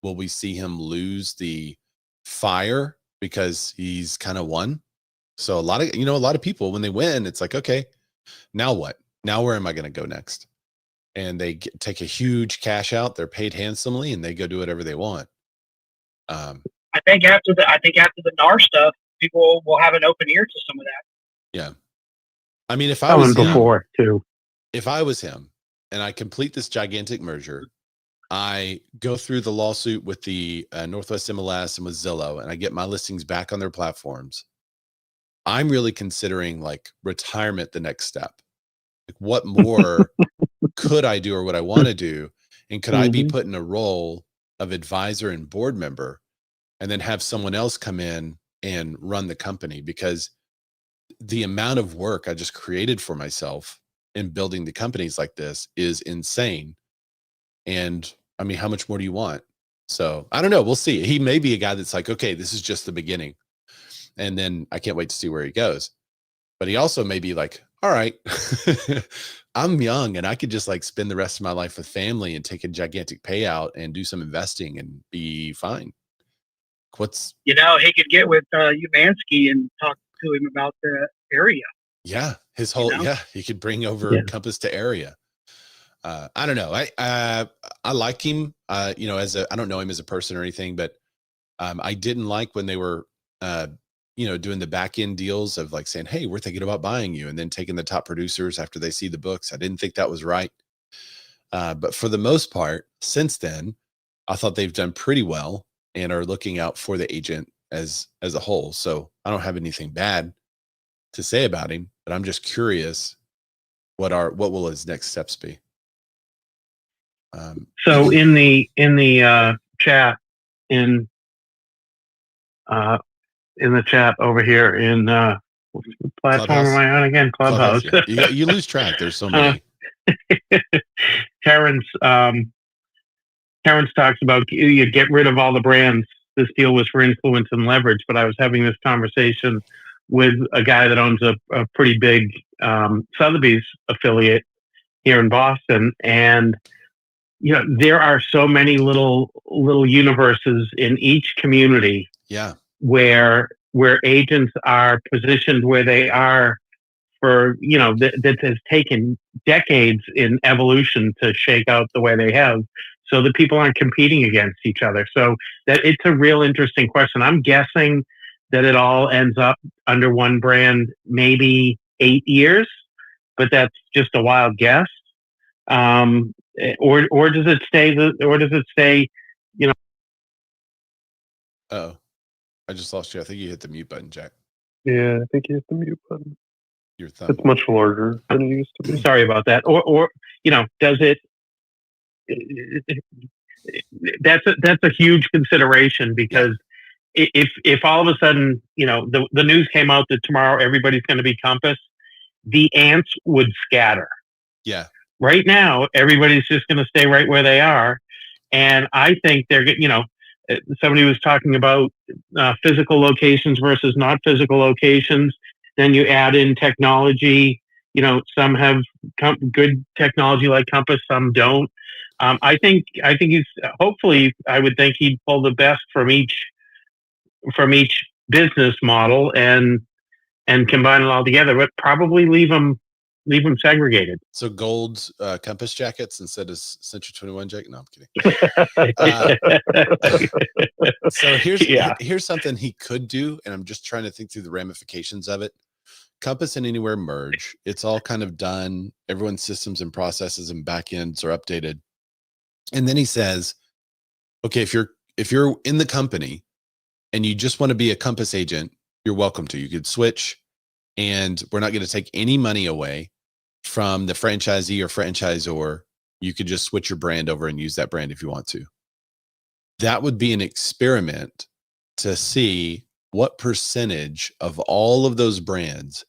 Will we see him lose the fire because he's kind of won? So a lot of people, when they win, it's like, okay, now what? Now where am I going to go next? And they take a huge cash out. They're paid handsomely, and they go do whatever they want. I think after the NAR stuff, people will have an open ear to some of that. Yeah. If I was before too, if I was him and I complete this gigantic merger, I go through the lawsuit with the Northwest MLS and with Zillow, and I get my listings back on their platforms. I'm really considering like retirement, the next step. Like, what more could I do, or what I want to do? And could I be put in a role of advisor and board member, and then have someone else come in and run the company? Because the amount of work I just created for myself in building the companies like this is insane. And I mean, how much more do you want? So I don't know. We'll see. He may be a guy that's like, okay, this is just the beginning. And then I can't wait to see where he goes. But he also may be like, all right, I'm young and I could just like spend the rest of my life with family and take a gigantic payout and do some investing and be fine. He could get with Umansky and talk to him about the area. Yeah. His whole, he could bring over Compass to area. I don't know. I like him, I don't know him as a person or anything, but I didn't like when they were, doing the back end deals of like saying, hey, we're thinking about buying you, and then taking the top producers after they see the books. I didn't think that was right. But for the most part, since then, I thought they've done pretty well and are looking out for the agent as a whole. So I don't have anything bad to say about him, but I'm just curious what will his next steps be? So in the chat in the chat over here in what platform Clubhouse? am I on again? Clubhouse. Yeah. You lose track. There's so many. Terrence talks about you get rid of all the brands. This deal was for influence and leverage, but I was having this conversation with a guy that owns a pretty big Sotheby's affiliate here in Boston, and there are so many little universes in each community. Yeah. Where agents are positioned where they are for, that has taken decades in evolution to shake out the way they have, so that people aren't competing against each other. So that it's a real interesting question. I'm guessing that it all ends up under one brand, maybe 8 years, but that's just a wild guess. Or does it stay, Oh, I just lost you. I think you hit the mute button, Jack. Yeah, I think you hit the mute button. Your thumb. It's much larger than it used to be. Sorry about that. Or does it? That's a huge consideration, because if all of a sudden the news came out that tomorrow everybody's going to be Compass, the ants would scatter. Yeah. Right now, everybody's just going to stay right where they are, and I think they're somebody was talking about physical locations versus not physical locations. Then you add in technology. Some have good technology like Compass, some don't. I think he's hopefully. I would think he'd pull the best from each business model and combine it all together, but probably leave them segregated. So gold Compass jackets instead of Century 21 jacket. No, I'm kidding. So here's something he could do, and I'm just trying to think through the ramifications of it. Compass and Anywhere merge. It's all kind of done. Everyone's systems and processes and backends are updated. And then he says, okay, if you're in the company and you just want to be a Compass agent, you're welcome to. You could switch, and we're not going to take any money away from the franchisee or franchisor. You could just switch your brand over and use that brand if you want to. That would be an experiment to see what percentage of all of those brands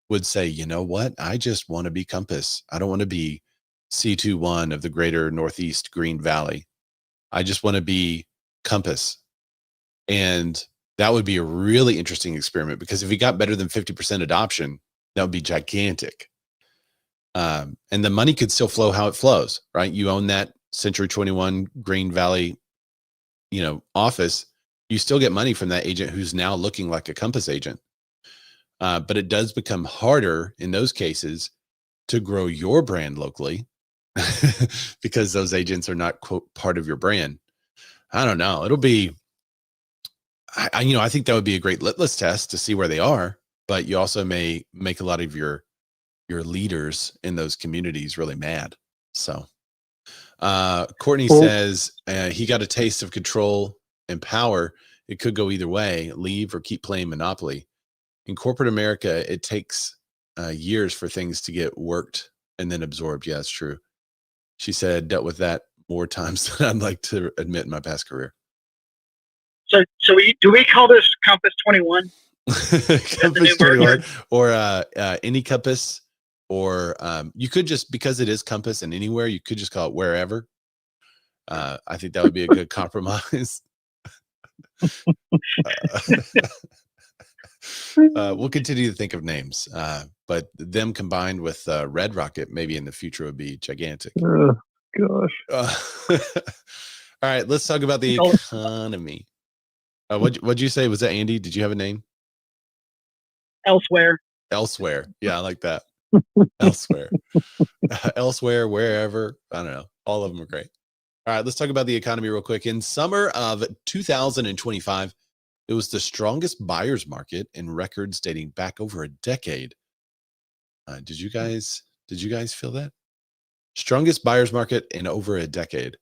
would say, you know what, I just want to be Compass. I don't want to be C21 of the greater Northeast Green Valley. I just want to be Compass. And that would be a really interesting experiment, because if we got better than 50% adoption, that would be gigantic. And the money could still flow how it flows, right? You own that Century 21 Green Valley, office. You still get money from that agent who's now looking like a Compass agent. But it does become harder in those cases to grow your brand locally because those agents are not, quote, part of your brand. I don't know. It'll be, I think that would be a great litmus test to see where they are, but you also may make a lot of your leaders in those communities really mad. So Courtney says he got a taste of control and power. It could go either way, leave or keep playing Monopoly. In corporate America, it takes years for things to get worked and then absorbed. Yeah, it's true. She said, dealt with that more times than I'd like to admit in my past career. So do we call this Compass 21? Compass 21 or any Compass or you could just, because it is Compass and Anywhere, you could just call it Wherever. I think that would be a good compromise. We'll continue to think of names, but them combined with Red Rocket maybe in the future would be gigantic. Gosh. All right, let's talk about the economy. What'd you say? Was that Andy? Did you have a name? Elsewhere. Elsewhere. Yeah, I like that. Elsewhere. Elsewhere, wherever. I don't know. All of them are great. All right, let's talk about the economy real quick. In summer of 2025, it was the strongest buyer's market in records dating back over a decade. Did you guys feel that? Strongest buyer's market in over a decade.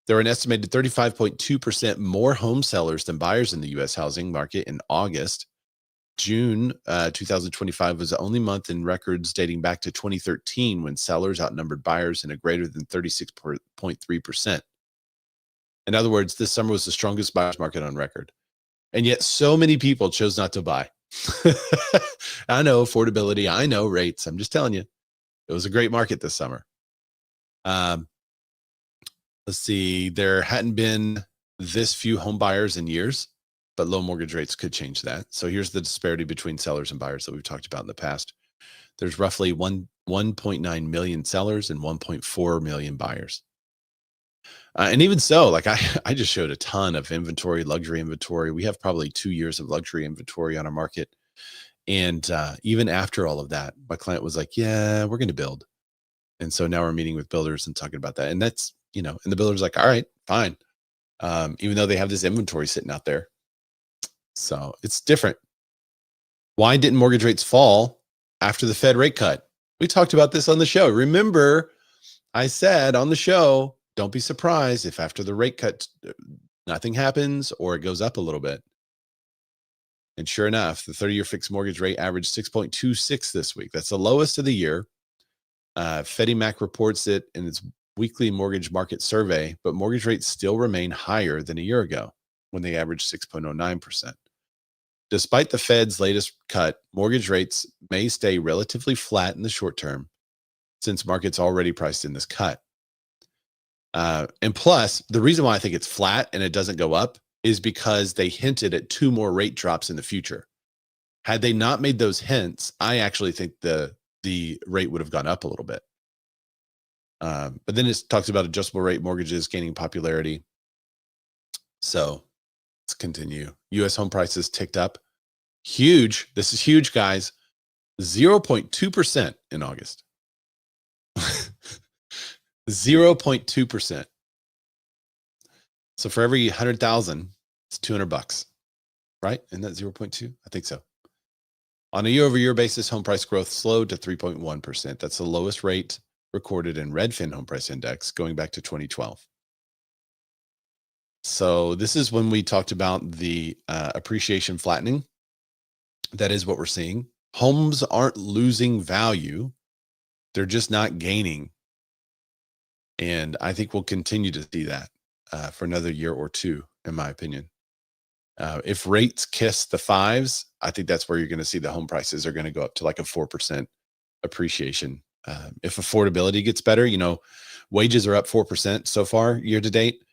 There were an estimated 35.2% more home sellers than buyers in the U.S. housing market in August. June 2025 was the only month in records dating back to 2013 when sellers outnumbered buyers in a greater than 36.3%. In other words, this summer was the strongest buyer's market on record. And yet so many people chose not to buy. I know affordability. I know rates. I'm just telling you, it was a great market this summer. Let's see. There hadn't been this few home buyers in years, but low mortgage rates could change that. So here's the disparity between sellers and buyers that we've talked about in the past. There's roughly 1.9 million sellers and 1.4 million buyers. And even so, like I just showed a ton of inventory, luxury inventory. We have probably 2 years of luxury inventory on our market. And even after all of that, my client was like, yeah, we're going to build. And so now we're meeting with builders and talking about that. And that's, and the builder's like, all right, fine. Even though they have this inventory sitting out there. So it's different. Why didn't mortgage rates fall after the Fed rate cut? We talked about this on the show. Remember, I said on the show, don't be surprised if after the rate cut, nothing happens or it goes up a little bit. And sure enough, the 30-year fixed mortgage rate averaged 6.26 this week. That's the lowest of the year. Freddie Mac reports it in its weekly mortgage market survey, but mortgage rates still remain higher than a year ago when they averaged 6.09%. Despite the Fed's latest cut, mortgage rates may stay relatively flat in the short term since markets already priced in this cut. And plus, the reason why I think it's flat and it doesn't go up is because they hinted at 2 more rate drops in the future. Had they not made those hints, I actually think the rate would have gone up a little bit. But then it talks about adjustable rate mortgages gaining popularity. So let's continue. U.S. home prices ticked up. Huge. This is huge, guys. 0.2% in August. 0.2%. So for every 100,000, it's $200, right? Isn't that 0.2? I think so. On a year-over-year basis, home price growth slowed to 3.1%. That's the lowest rate recorded in Redfin Home Price Index going back to 2012. So this is when we talked about the appreciation flattening. That is what we're seeing. Homes aren't losing value. They're just not gaining. And I think we'll continue to see that for another year or two, in my opinion. If rates kiss the 5s, I think that's where you're going to see the home prices are going to go up to like a 4% appreciation. If affordability gets better, wages are up 4% so far year to date.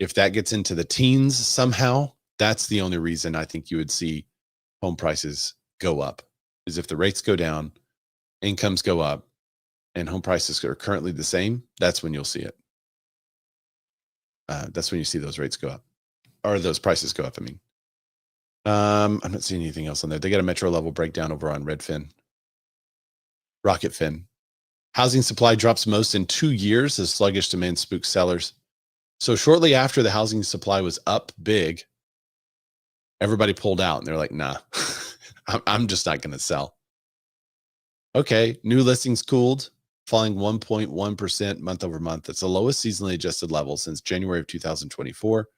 If that gets into the teens somehow, that's the only reason I think you would see home prices go up, is if the rates go down, incomes go up, and home prices are currently the same. That's when you'll see it. That's when you see those rates go up, or those prices go up. I mean, I'm not seeing anything else on there. They got a metro level breakdown over on Redfin, Rocketfin. Housing supply drops most in 2 years as sluggish demand spooks sellers. So shortly after the housing supply was up big, everybody pulled out and they're like, nah, I'm just not going to sell. Okay, new listings cooled, falling 1.1% month over month. That's the lowest seasonally adjusted level since January of 2024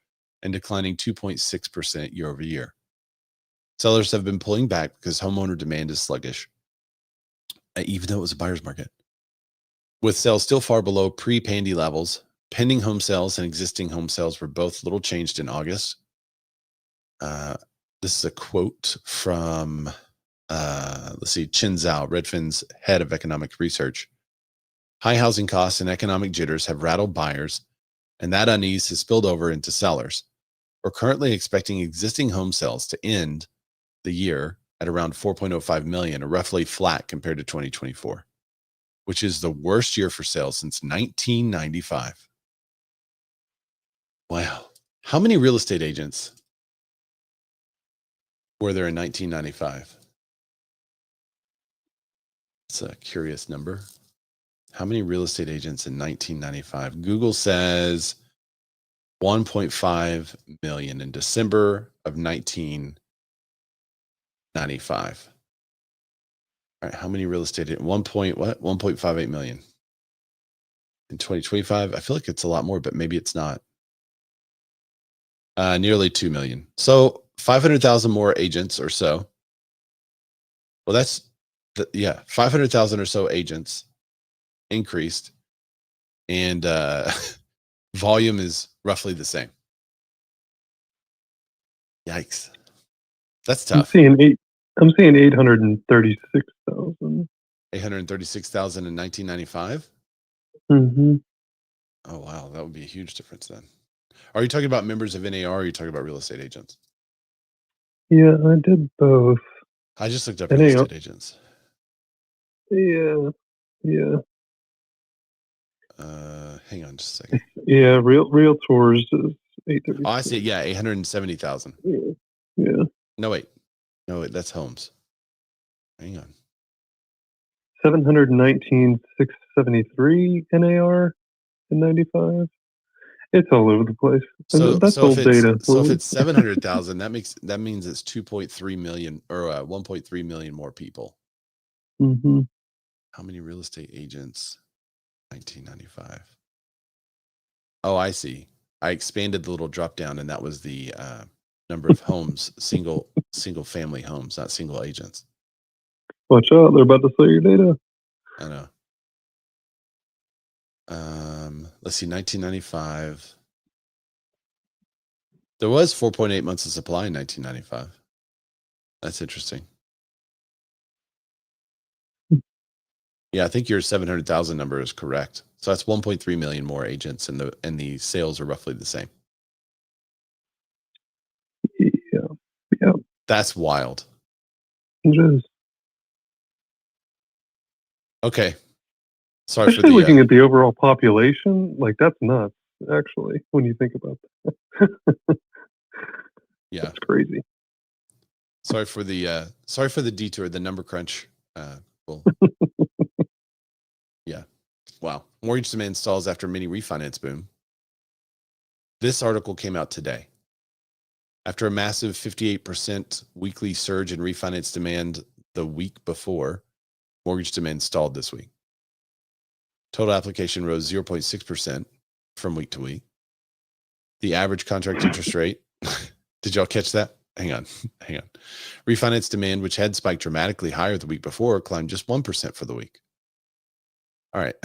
and declining 2.6% year over year. Sellers have been pulling back because homeowner demand is sluggish, even though it was a buyer's market. With sales still far below pre-pandy levels, pending home sales and existing home sales were both little changed in August. This is a quote from Let's see, Chen Zhao, Redfin's head of economic research. High housing costs and economic jitters have rattled buyers, and that unease has spilled over into sellers. We're currently expecting existing home sales to end the year at around 4.05 million, or roughly flat compared to 2024, which is the worst year for sales since 1995. Wow. How many real estate agents were there in 1995? It's a curious number. How many real estate agents in 1995? Google says 1.5 million in December of 1995. All right, how many real estate? 1.58 million in 2025. I feel like it's a lot more, but maybe it's not. Nearly 2 million. So 500,000 more agents or so. Well, that's 500,000 or so agents increased, and volume is roughly the same. Yikes. That's tough. I'm seeing 836,000. 836,000 in 1995. Mm-hmm. Oh wow, that would be a huge difference then. Are you talking about members of NAR, or are you talking about real estate agents? Yeah, I did both. I just looked up real estate agents. Yeah. Hang on just a second. Yeah, realtors is 836. Oh, I see. Yeah, 870,000. Yeah. No, wait, that's homes. Hang on. 719,673 NAR in 95. It's all over the place. So that's old data. So if it's 700,000, that means it's 2.3 million or 1.3 million more people. Mm-hmm. How many real estate agents? 1995. Oh, I see. I expanded the little drop down, and that was the number of homes, single family homes, not single agents. Watch out, they're about to sell your data. I know. Let's see, 1995. There was 4.8 months of supply in 1995. That's interesting. Yeah, I think your 700,000 number is correct. So that's 1.3 million more agents, and the sales are roughly the same. Yeah. That's wild. It is. Okay. Sorry Especially for looking at the overall population, like that's nuts, actually, when you think about that. Yeah. That's crazy. Sorry for the detour, the number crunch. Yeah. Wow. Mortgage demand stalls after mini refinance boom. This article came out today. After a massive 58% weekly surge in refinance demand the week before, mortgage demand stalled this week. Total application rose 0.6% from week to week. The average contract interest rate, did y'all catch that? Hang on. Refinance demand, which had spiked dramatically higher the week before, climbed just 1% for the week. All right,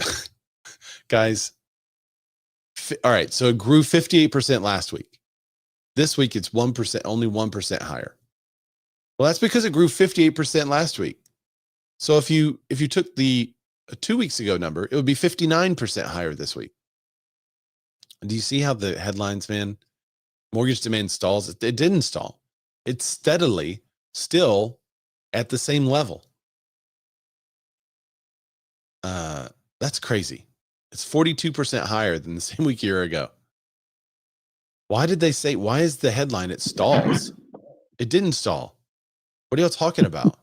guys. All right, so it grew 58% last week. This week it's 1%, only 1% higher. Well, that's because it grew 58% last week. So if you took the 2 weeks ago number, it would be 59% higher this week. Do you see how the headlines, man? Mortgage demand stalls. It didn't stall. It's steadily still at the same level. That's crazy. It's 42% higher than the same week a year ago. Why is the headline it stalls? It didn't stall. What are y'all talking about?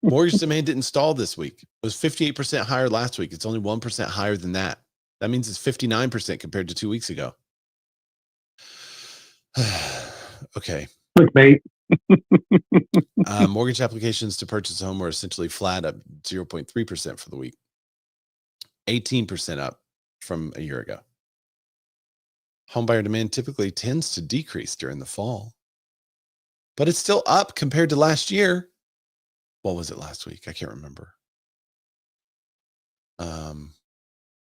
Mortgage demand didn't stall this week. It was 58% higher last week. It's only 1% higher than that. That means it's 59% compared to 2 weeks ago. Okay. Clickbait. Mortgage applications to purchase a home were essentially flat, up 0.3% for the week. 18% up from a year ago. Homebuyer demand typically tends to decrease during the fall, but it's still up compared to last year. What was it last week? I can't remember.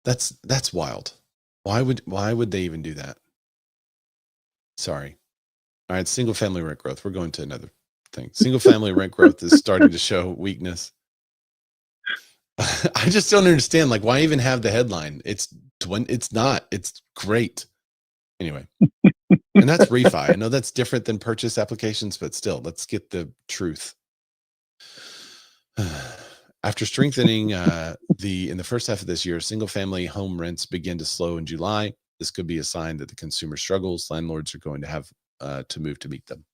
That's wild. Why would they even do that? Sorry. All right, single family rent growth. We're going to another thing. Single family rent growth is starting to show weakness. I just don't understand. Like, why even have the headline? It's not. It's great. Anyway, and that's refi. I know that's different than purchase applications, but still, let's get the truth. After strengthening in the first half of this year, single-family home rents begin to slow in July. This could be a sign that the consumer struggles. Landlords are going to have to move to meet them.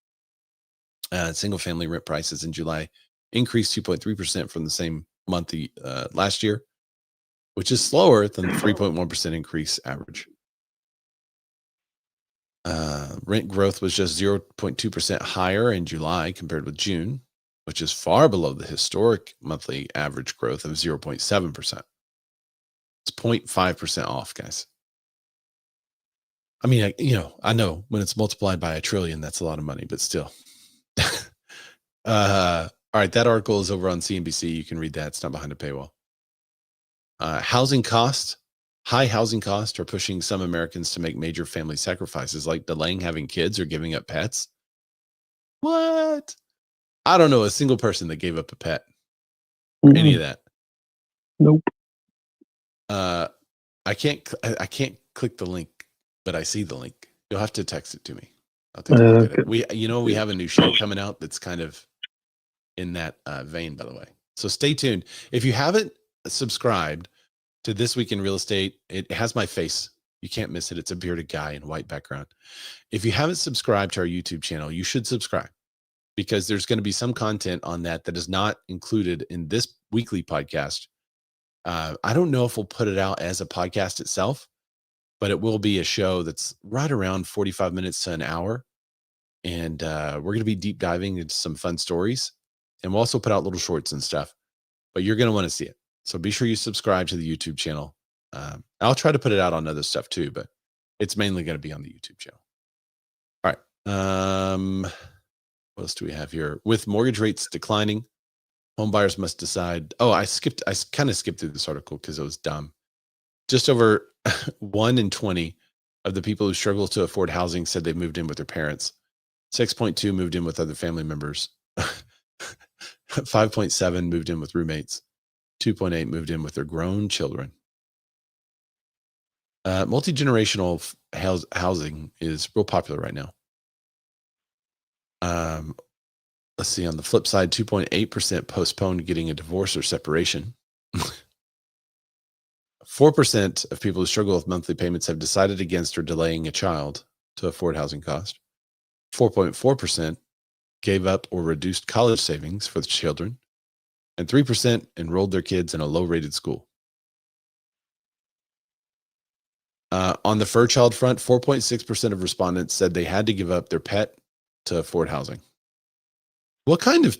Single-family rent prices in July increased 2.3% from the same month last year, which is slower than the 3.1% increase average. Rent growth was just 0.2% higher in July compared with June, which is far below the historic monthly average growth of 0.7%. It's 0.5% off, guys. I mean, I know when it's multiplied by 1 trillion, that's a lot of money, but still. All right, that article is over on CNBC. You can read that. It's not behind a paywall. Housing costs. High housing costs are pushing some Americans to make major family sacrifices, like delaying having kids or giving up pets. What? I don't know a single person that gave up a pet or any of that. Nope. I can't click the link, but I see the link. You'll have to text it to me. I'll take a look at it. We have a new show coming out that's kind of in that vein, by the way. So stay tuned. If you haven't subscribed to This Week in Real Estate, it has my face. You can't miss it. It's a bearded guy in white background. If you haven't subscribed to our YouTube channel, you should subscribe, because there's going to be some content on that is not included in this weekly podcast. I don't know if we'll put it out as a podcast itself, but it will be a show that's right around 45 minutes to an hour. And we're going to be deep diving into some fun stories. And we'll also put out little shorts and stuff, but you're going to want to see it. So be sure you subscribe to the YouTube channel. I'll try to put it out on other stuff too, but it's mainly going to be on the YouTube channel. All right. What else do we have here? With mortgage rates declining, homebuyers must decide. Oh, I kind of skipped through this article because it was dumb. Just over 1 in 20 of the people who struggle to afford housing said they moved in with their parents. 6.2 moved in with other family members. 5.7 moved in with roommates. 2.8 moved in with their grown children. Multi-generational housing is real popular right now. Let's see, on the flip side, 2.8% postponed getting a divorce or separation. 4% of people who struggle with monthly payments have decided against or delaying a child to afford housing cost. 4.4% gave up or reduced college savings for the children. And 3% enrolled their kids in a low-rated school. On the fur child front, 4.6% of respondents said they had to give up their pet to afford housing. What kind of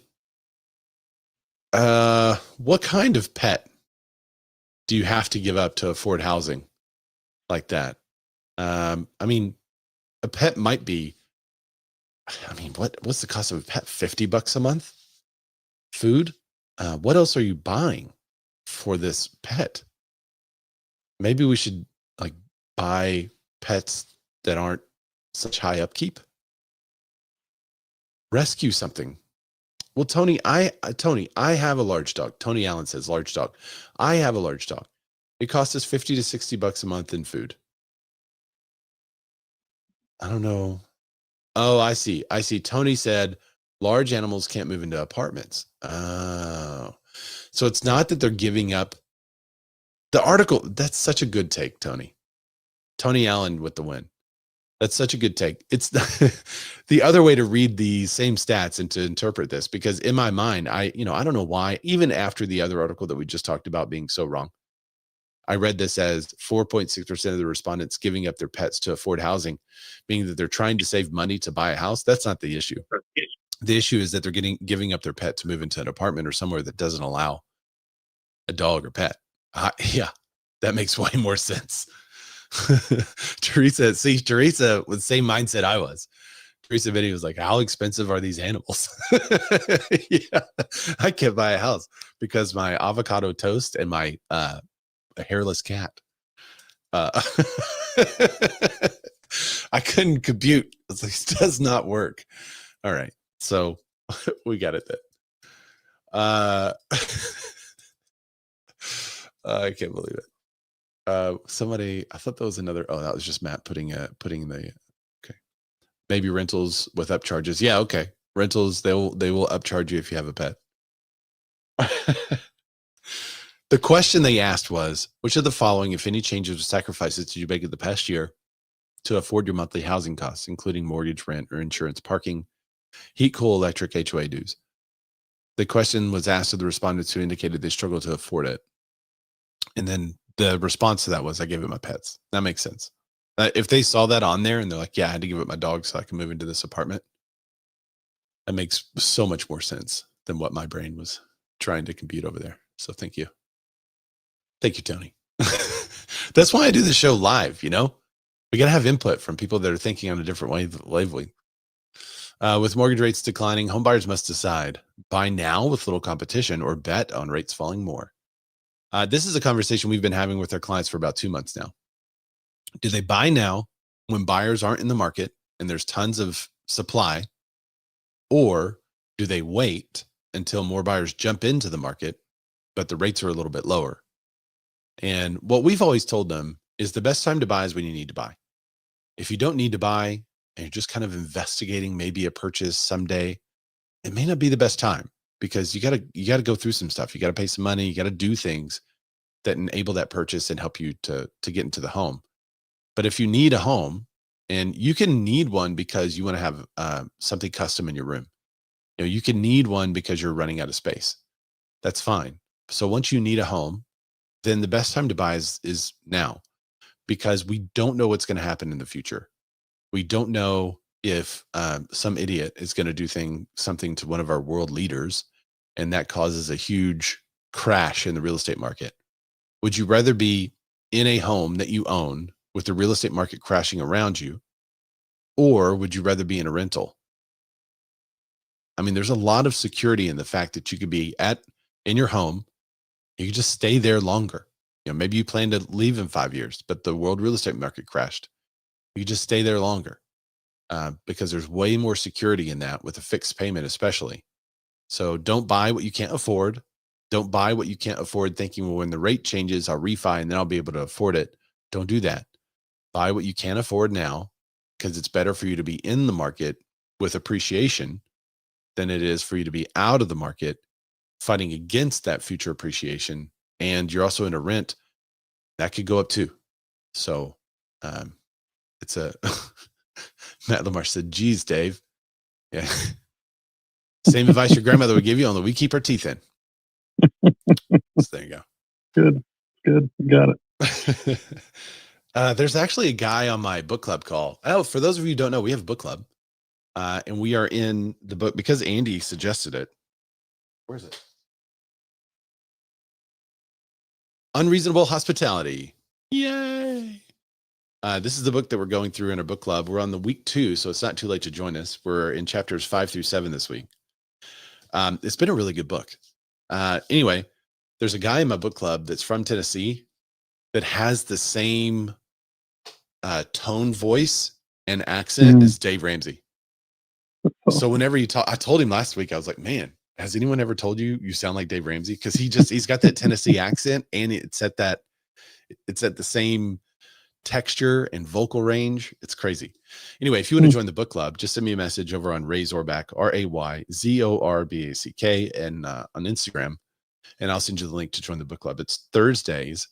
pet do you have to give up to afford housing like that? I mean, a pet might be, what's the cost of a pet? $50 a month? Food? What else are you buying for this pet? Maybe we should buy pets that aren't such high upkeep. Rescue something. Well, Tony, I have a large dog. Tony Allen says large dog. I have a large dog. It costs us $50 to $60 a month in food. I don't know. Oh, I see. Tony said large animals can't move into apartments. Oh, so it's not that they're giving up the article. That's such a good take, Tony. Tony Allen with the win. That's such a good take. It's the other way to read the same stats and to interpret this, because in my mind, I don't know why, even after the other article that we just talked about being so wrong, I read this as 4.6% of the respondents giving up their pets to afford housing, meaning that they're trying to save money to buy a house. That's not the issue. The issue is that they're giving up their pet to move into an apartment or somewhere that doesn't allow a dog or pet. Yeah, that makes way more sense. Teresa with the same mindset I was. Teresa Vinny was like, how expensive are these animals? Yeah, I can't buy a house because my avocado toast and my a hairless cat. I couldn't compute. It's like, it does not work. All right. So We got it then. I can't believe it. Somebody, I thought that was another. Oh, that was just Matt putting the. Okay, maybe rentals with upcharges. Yeah, okay. Rentals, they will upcharge you if you have a pet. The question they asked was, which of the following, if any, changes or sacrifices did you make in the past year to afford your monthly housing costs, including mortgage, rent, or insurance, parking, heat, cool, electric, HOA dues? The question was asked to the respondents who indicated they struggled to afford it. And then the response to that was, I gave it my pets. That makes sense. If they saw that on there and they're like, yeah, I had to give it my dog so I can move into this apartment, that makes so much more sense than what my brain was trying to compute over there. So thank you. Thank you, Tony. That's why I do the show live, you know? We got to have input from people that are thinking on a different wavelength. With mortgage rates declining, homebuyers must decide, buy now with little competition or bet on rates falling more. This is a conversation we've been having with our clients for about 2 months now. Do they buy now when buyers aren't in the market and there's tons of supply? Or do they wait until more buyers jump into the market, but the rates are a little bit lower? And what we've always told them is the best time to buy is when you need to buy. If you don't need to buy and you're just kind of investigating maybe a purchase someday, it may not be the best time, because you got to go through some stuff. You got to pay some money. You got to do things that enable that purchase and help you to get into the home. But if you need a home, and you can need one because you want to have something custom in your room, you know, you can need one because you're running out of space. That's fine. So once you need a home, then the best time to buy is now, because we don't know what's going to happen in the future. We don't know if some idiot is going to do something to one of our world leaders, and that causes a huge crash in the real estate market. Would you rather be in a home that you own with the real estate market crashing around you, or would you rather be in a rental? I mean, there's a lot of security in the fact that you could be in your home. You could just stay there longer. You know, maybe you plan to leave in 5 years, but the world real estate market crashed. You could just stay there longer because there's way more security in that with a fixed payment, especially. So don't buy what you can't afford. Don't buy what you can't afford thinking, well, when the rate changes, I'll refi and then I'll be able to afford it. Don't do that. Buy what you can afford now, because it's better for you to be in the market with appreciation than it is for you to be out of the market fighting against that future appreciation. And you're also in a rent that could go up too. So it's a Matt Lamar said, geez, Dave. Yeah. Same advice your grandmother would give you, only we keep our teeth in. So there you go. Good. Got it. There's actually a guy on my book club call. Oh, for those of you who don't know, we have a book club. And we are in the book because Andy suggested it. Where is it? Unreasonable Hospitality. Yay. This is the book that we're going through in our book club. We're on the week 2, so it's not too late to join us. We're in chapters 5 through 7 this week. It's been a really good book. Anyway, there's a guy in my book club that's from Tennessee that has the same tone, voice, and accent as Dave Ramsey. So whenever you talk, I told him last week, I was like, man, has anyone ever told you sound like Dave Ramsey? Because he's got that Tennessee accent, and it's at the same texture and vocal range. It's crazy. Anyway, if you want to join the book club, just send me a message over on Ray Zorback, RayZorback, and on Instagram, and I'll send you the link to join the book club. It's Thursdays.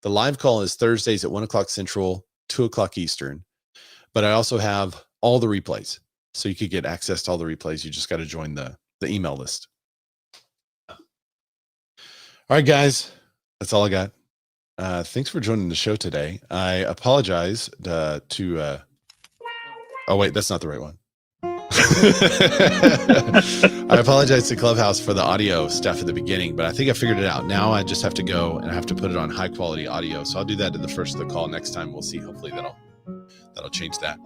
The live call is Thursdays at 1:00 Central, 2:00 Eastern. But I also have all the replays. So you could get access to all the replays. You just got to join the email list. All right, guys, that's all I got. Thanks for joining the show today. I apologize oh, wait, that's not the right one. I apologize to Clubhouse for the audio stuff at the beginning, but I think I figured it out. Now I just have to go and I have to put it on high quality audio. So I'll do that at the first of the call next time. We'll see. Hopefully that'll change that.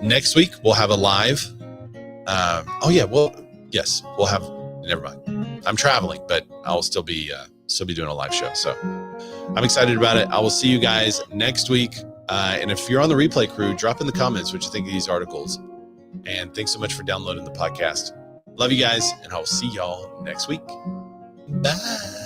Next week we'll have a live. Yes, we'll have. Never mind. I'm traveling, but I'll still be doing a live show. So I'm excited about it. I will see you guys next week. And if you're on the replay crew, drop in the comments what you think of these articles. And thanks so much for downloading the podcast. Love you guys, and I'll see y'all next week. Bye.